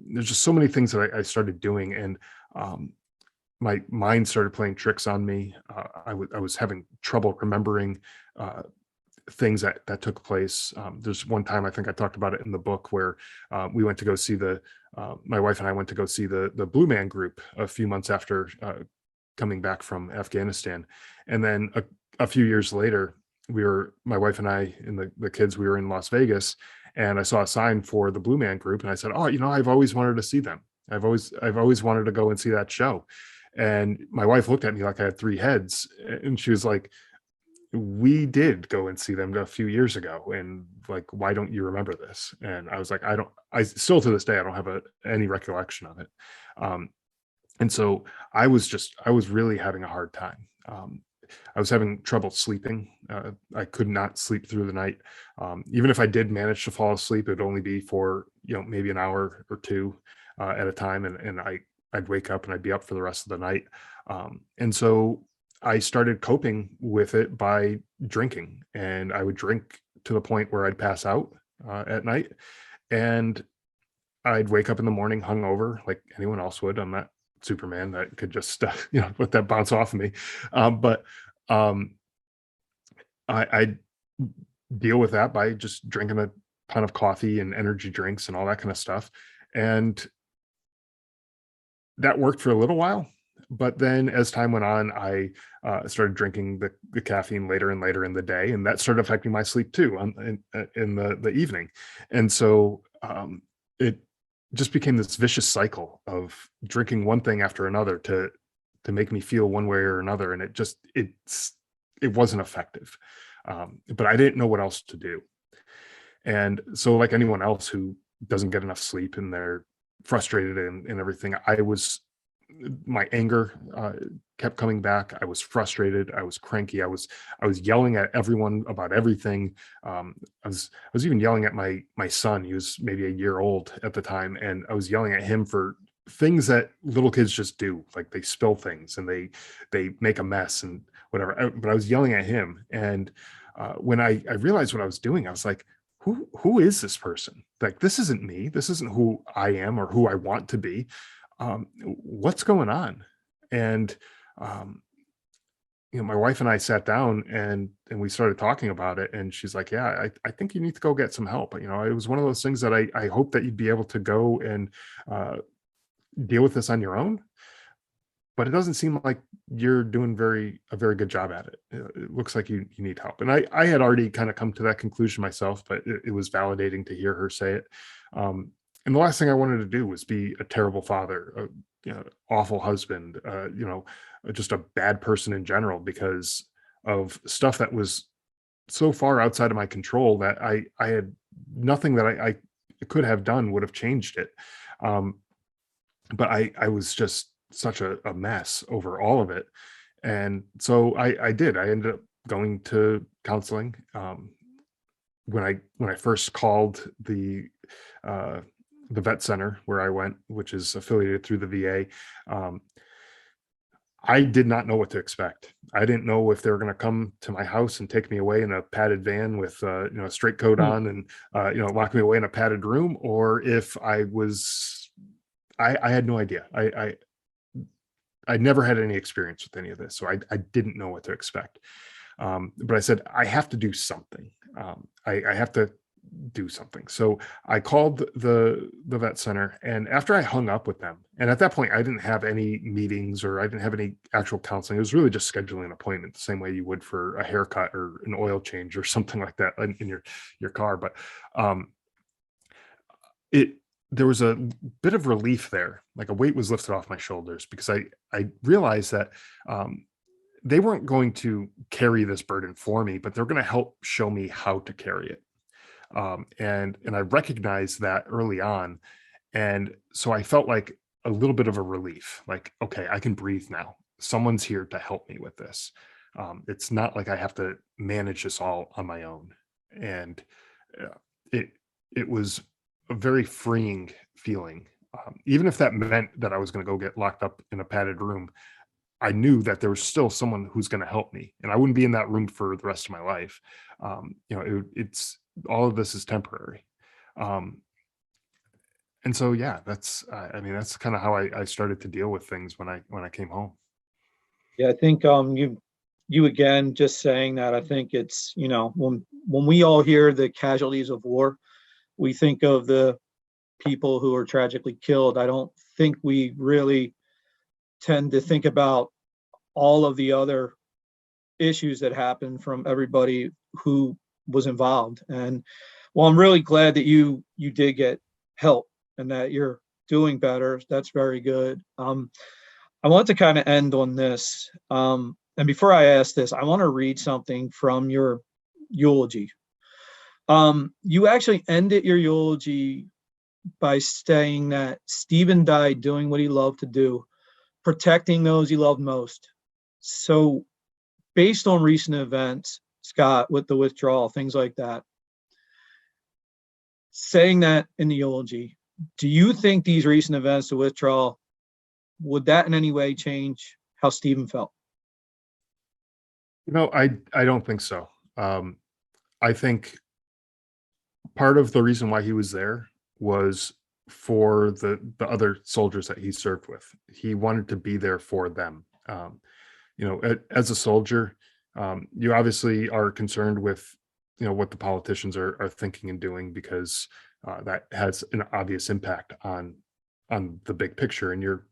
there's just so many things that I started doing, and my mind started playing tricks on me. I was having trouble remembering things that took place. There's one time, I think I talked about it in the book, where we went to go see my wife and I went to go see the Blue Man Group a few months after coming back from Afghanistan, and then a few years later, my wife and I and the kids, we were in Las Vegas, and I saw a sign for the Blue Man Group, and I said, "Oh, I've always wanted to see them. I've always wanted to go and see that show." And my wife looked at me like I had three heads, and she was like, "We did go and see them a few years ago, and like, why don't you remember this?" And I was like, I still to this day, I don't have any recollection of it. And so I was really having a hard time. I was having trouble sleeping. I could not sleep through the night. Even if I did manage to fall asleep, it would only be for maybe an hour or two at a time, and I'd wake up and I'd be up for the rest of the night. And so I started coping with it by drinking, and I would drink to the point where I'd pass out at night, and I'd wake up in the morning hungover like anyone else would. I'm not Superman that could just let that bounce off of me, but I deal with that by just drinking a ton of coffee and energy drinks and all that kind of stuff, and that worked for a little while. But then as time went on, I started drinking the caffeine later and later in the day, and that started affecting my sleep too in the evening. And so it just became this vicious cycle of drinking one thing after another to make me feel one way or another, and it wasn't effective. But I didn't know what else to do. And so, like anyone else who doesn't get enough sleep and they're frustrated and everything, I was my anger kept coming back. I was frustrated. I was cranky. I was yelling at everyone about everything. I was even yelling at my son. He was maybe a year old at the time, and I was yelling at him for things that little kids just do, like they spill things and they make a mess and whatever. But I was yelling at him, and when I realized what I was doing, I was like, who is this person? Like, this isn't me. This isn't who I am or who I want to be. What's going on? And my wife and I sat down and we started talking about it, and she's like, yeah, I think you need to go get some help. It was one of those things that I hope that you'd be able to go and deal with this on your own, but it doesn't seem like you're doing a very good job at it. It looks like you need help. And I had already kind of come to that conclusion myself, but it was validating to hear her say it. And the last thing I wanted to do was be a terrible father, awful husband, just a bad person in general, because of stuff that was so far outside of my control that I had nothing that I could have done would have changed it. But I was just such a mess over all of it. And so I ended up going to counseling. When I first called the vet center where I went, which is affiliated through the VA, I did not know what to expect. I didn't know if they were going to come to my house and take me away in a padded van with a straight coat on and lock me away in a padded room, or if I had no idea. I never had any experience with any of this, so I didn't know what to expect. But I said, I have to do something. I have to do something. So I called the vet center, and after I hung up with them, and at that point I didn't have any meetings or I didn't have any actual counseling. It was really just scheduling an appointment, the same way you would for a haircut or an oil change or something like that in your car. But there was a bit of relief there, like a weight was lifted off my shoulders, because I realized that they weren't going to carry this burden for me, but they're going to help show me how to carry it. And I recognized that early on. And so I felt like a little bit of a relief, like, okay, I can breathe now. Someone's here to help me with this. It's not like I have to manage this all on my own. And it was a very freeing feeling. Even if that meant that I was going to go get locked up in a padded room, I knew that there was still someone who's going to help me, and I wouldn't be in that room for the rest of my life. It's all of this is temporary. And so, yeah, that's kind of how I started to deal with things when I came home. Yeah, I think you again just saying that, I think it's, when we all hear the casualties of war, we think of the people who are tragically killed. I don't think we really tend to think about all of the other issues that happen from everybody who was involved. And well, I'm really glad that you did get help and that you're doing better. That's very good. I want to kind of end on this. And before I ask this, I want to read something from your eulogy. You actually ended your eulogy by saying that Stephen died doing what he loved to do, protecting those he loved most. So based on recent events, Scott, with the withdrawal, things like that, saying that in the eulogy, do you think these recent events, the withdrawal, would that in any way change how Stephen felt? I don't think so. I think part of the reason why he was there was for the other soldiers that he served with. He wanted to be there for them. As a soldier, you obviously are concerned with what the politicians are thinking and doing, because that has an obvious impact on the big picture, and you're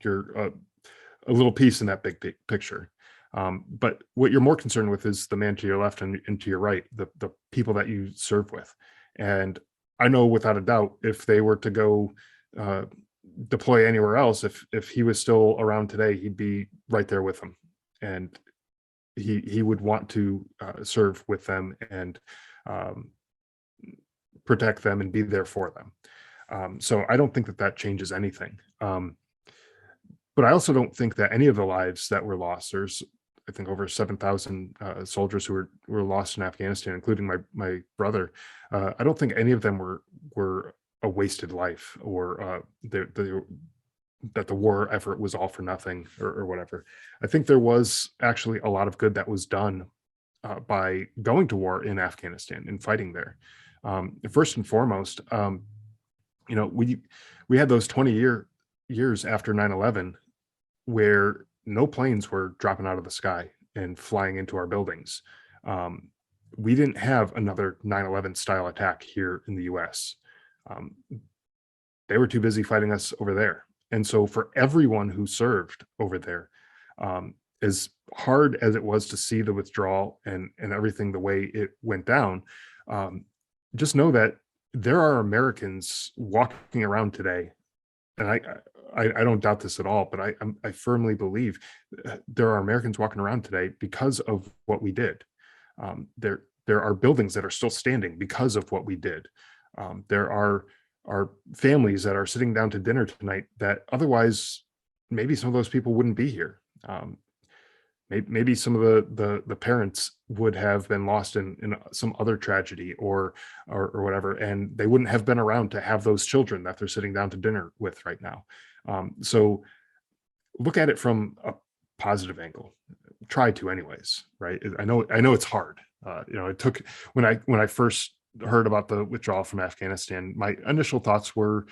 a little piece in that big picture. But what you're more concerned with is the man to your left and to your right, the people that you serve with. And I know without a doubt, if they were to go deploy anywhere else, if he was still around today, he'd be right there with them, and he would want to serve with them and protect them and be there for them. So I don't think that changes anything. but I also don't think that any of the lives that were lost, there's, I think, over 7,000 soldiers who were lost in Afghanistan, including my brother. I don't think any of them were a wasted life, or that the war effort was all for nothing, or whatever. I think there was actually a lot of good that was done by going to war in Afghanistan and fighting there. First and foremost, we had those 20 years after 9/11 where no planes were dropping out of the sky and flying into our buildings. We didn't have another 9/11 style attack here in the US. Um, they were too busy fighting us over there. And so for everyone who served over there, as hard as it was to see the withdrawal and everything the way it went down, just know that there are Americans walking around today, and I don't doubt this at all, but I firmly believe there are Americans walking around today because of what we did. There are buildings that are still standing because of what we did. There are families that are sitting down to dinner tonight that otherwise maybe some of those people wouldn't be here. Maybe some of the parents would have been lost in some other tragedy or whatever, and they wouldn't have been around to have those children that they're sitting down to dinner with right now. So look at it from a positive angle. Try to, anyways. Right? I know it's hard. It took, when I first heard about the withdrawal from Afghanistan, my initial thoughts were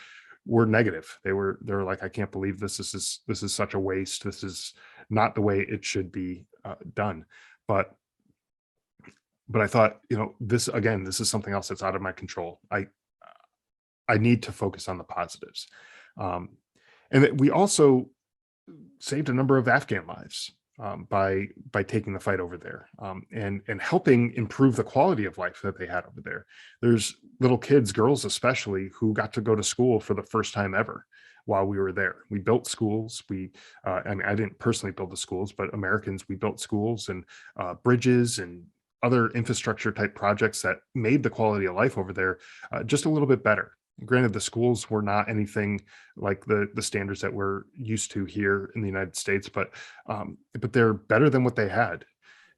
negative. They were like, I can't believe this is such a waste. This is not the way it should be done. But I thought, this is something else that's out of my control. I need to focus on the positives. And that we also saved a number of Afghan lives by taking the fight over there, and helping improve the quality of life that they had over there. There's little kids, girls especially, who got to go to school for the first time ever while we were there. We built schools. I didn't personally build the schools, but Americans, we built schools and bridges and other infrastructure type projects that made the quality of life over there just a little bit better. Granted, the schools were not anything like the standards that we're used to here in the United States, but they're better than what they had.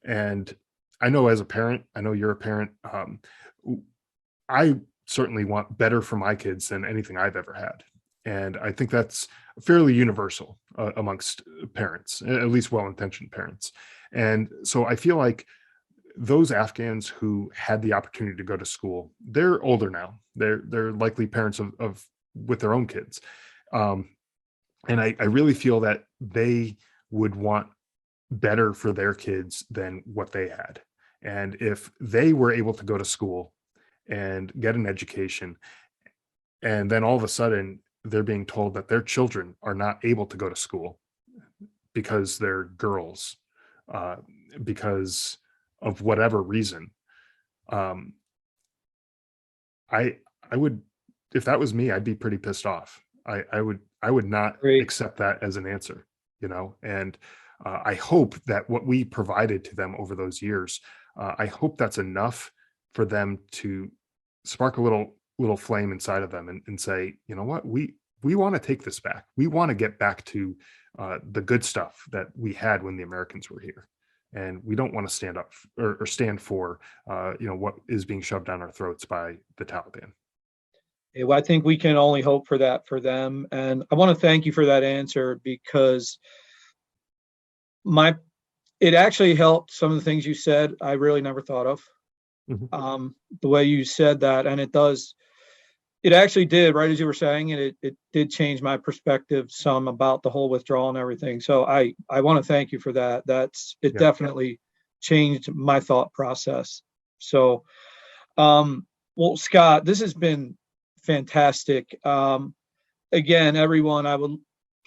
And I know, as a parent, I know you're a parent, I certainly want better for my kids than anything I've ever had. And I think that's fairly universal amongst parents, at least well-intentioned parents. And so I feel like those Afghans who had the opportunity to go to school, they're older now. They're likely parents of with their own kids. And I really feel that they would want better for their kids than what they had. And if they were able to go to school and get an education, and then all of a sudden they're being told that their children are not able to go to school because they're girls, because of whatever reason, I would, if that was me, I'd be pretty pissed off. I would not Great. accept that as an answer, and I hope that what we provided to them over those years, I hope that's enough for them to spark a little flame inside of them and say, you know what, we want to take this back. We want to get back to the good stuff that we had when the Americans were here. And we don't want to stand up or stand for, what is being shoved down our throats by the Taliban. Yeah, well, I think we can only hope for that for them. And I want to thank you for that answer, because it actually helped some of the things you said I really never thought of. Mm-hmm. The way you said that, and it actually did, right as you were saying it, it did change my perspective some about the whole withdrawal and everything. So I want to thank you for that. Definitely changed my thought process. So, well, Scott, this has been fantastic. Again, everyone, I would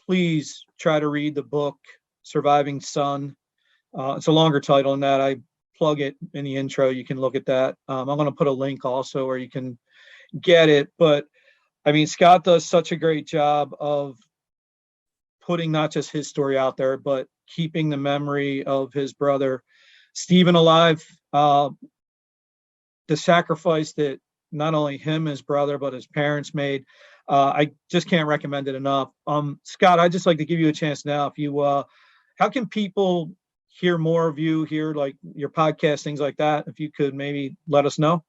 please try to read the book, Surviving Son. It's a longer title than that. I plug it in the intro. You can look at that. I'm going to put a link also where you can get it. But I mean, Scott does such a great job of putting not just his story out there, but keeping the memory of his brother Stephen alive. The sacrifice that not only him, his brother, but his parents made. I just can't recommend it enough. Scott, I'd just like to give you a chance now. If you, how can people hear more of you, hear like your podcast, things like that? If you could maybe let us know.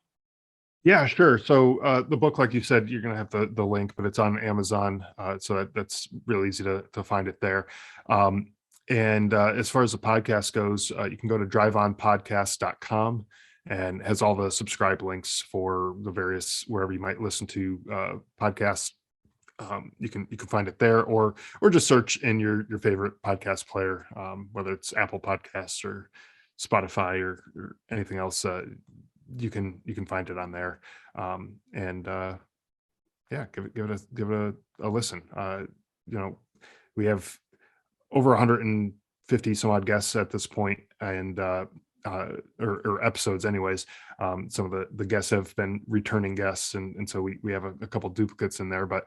Yeah, sure. So the book, like you said, you're going to have the link, but it's on Amazon. So that's real easy to find it there. And as far as the podcast goes, you can go to driveonpodcast.com, and has all the subscribe links for the various, wherever you might listen to podcasts. You can find it there, or just search in your favorite podcast player, whether it's Apple Podcasts or Spotify or anything else. You can find it on there. Yeah, give it a listen. We have over 150 some odd guests at this point, and or episodes anyways. Some of the guests have been returning guests, and so we have a couple duplicates in there, but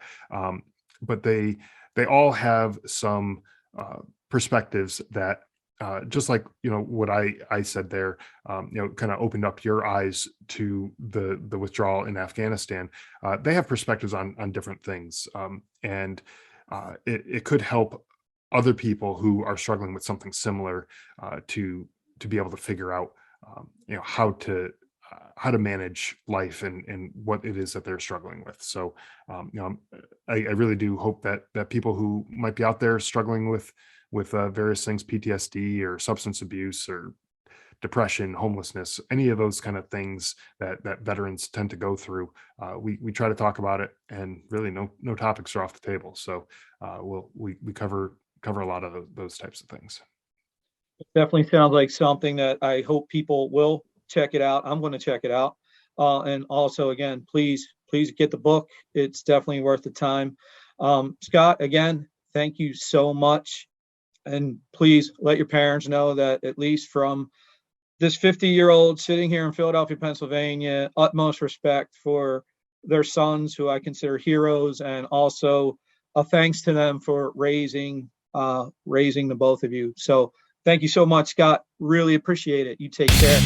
they all have some perspectives that just like what I said there, kind of opened up your eyes to the withdrawal in Afghanistan. They have perspectives on different things, and it could help other people who are struggling with something similar to be able to figure out how to manage life and what it is that they're struggling with. So I really do hope that people who might be out there struggling with various things, PTSD or substance abuse or depression, homelessness, any of those kind of things that veterans tend to go through, we try to talk about it, and really no topics are off the table. So we cover a lot of those types of things. It definitely sounds like something that I hope people will check it out. I'm going to check it out. And also, again, please get the book. It's definitely worth the time. Scott, again, thank you so much. And please let your parents know that, at least from this 50-year-old sitting here in Philadelphia, Pennsylvania, utmost respect for their sons, who I consider heroes, and also a thanks to them for raising the both of you. So thank you so much, Scott. Really appreciate it. You take care.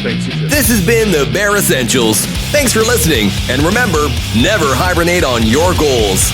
Thanks. This has been the Bare Essentials. Thanks for listening. And remember, never hibernate on your goals.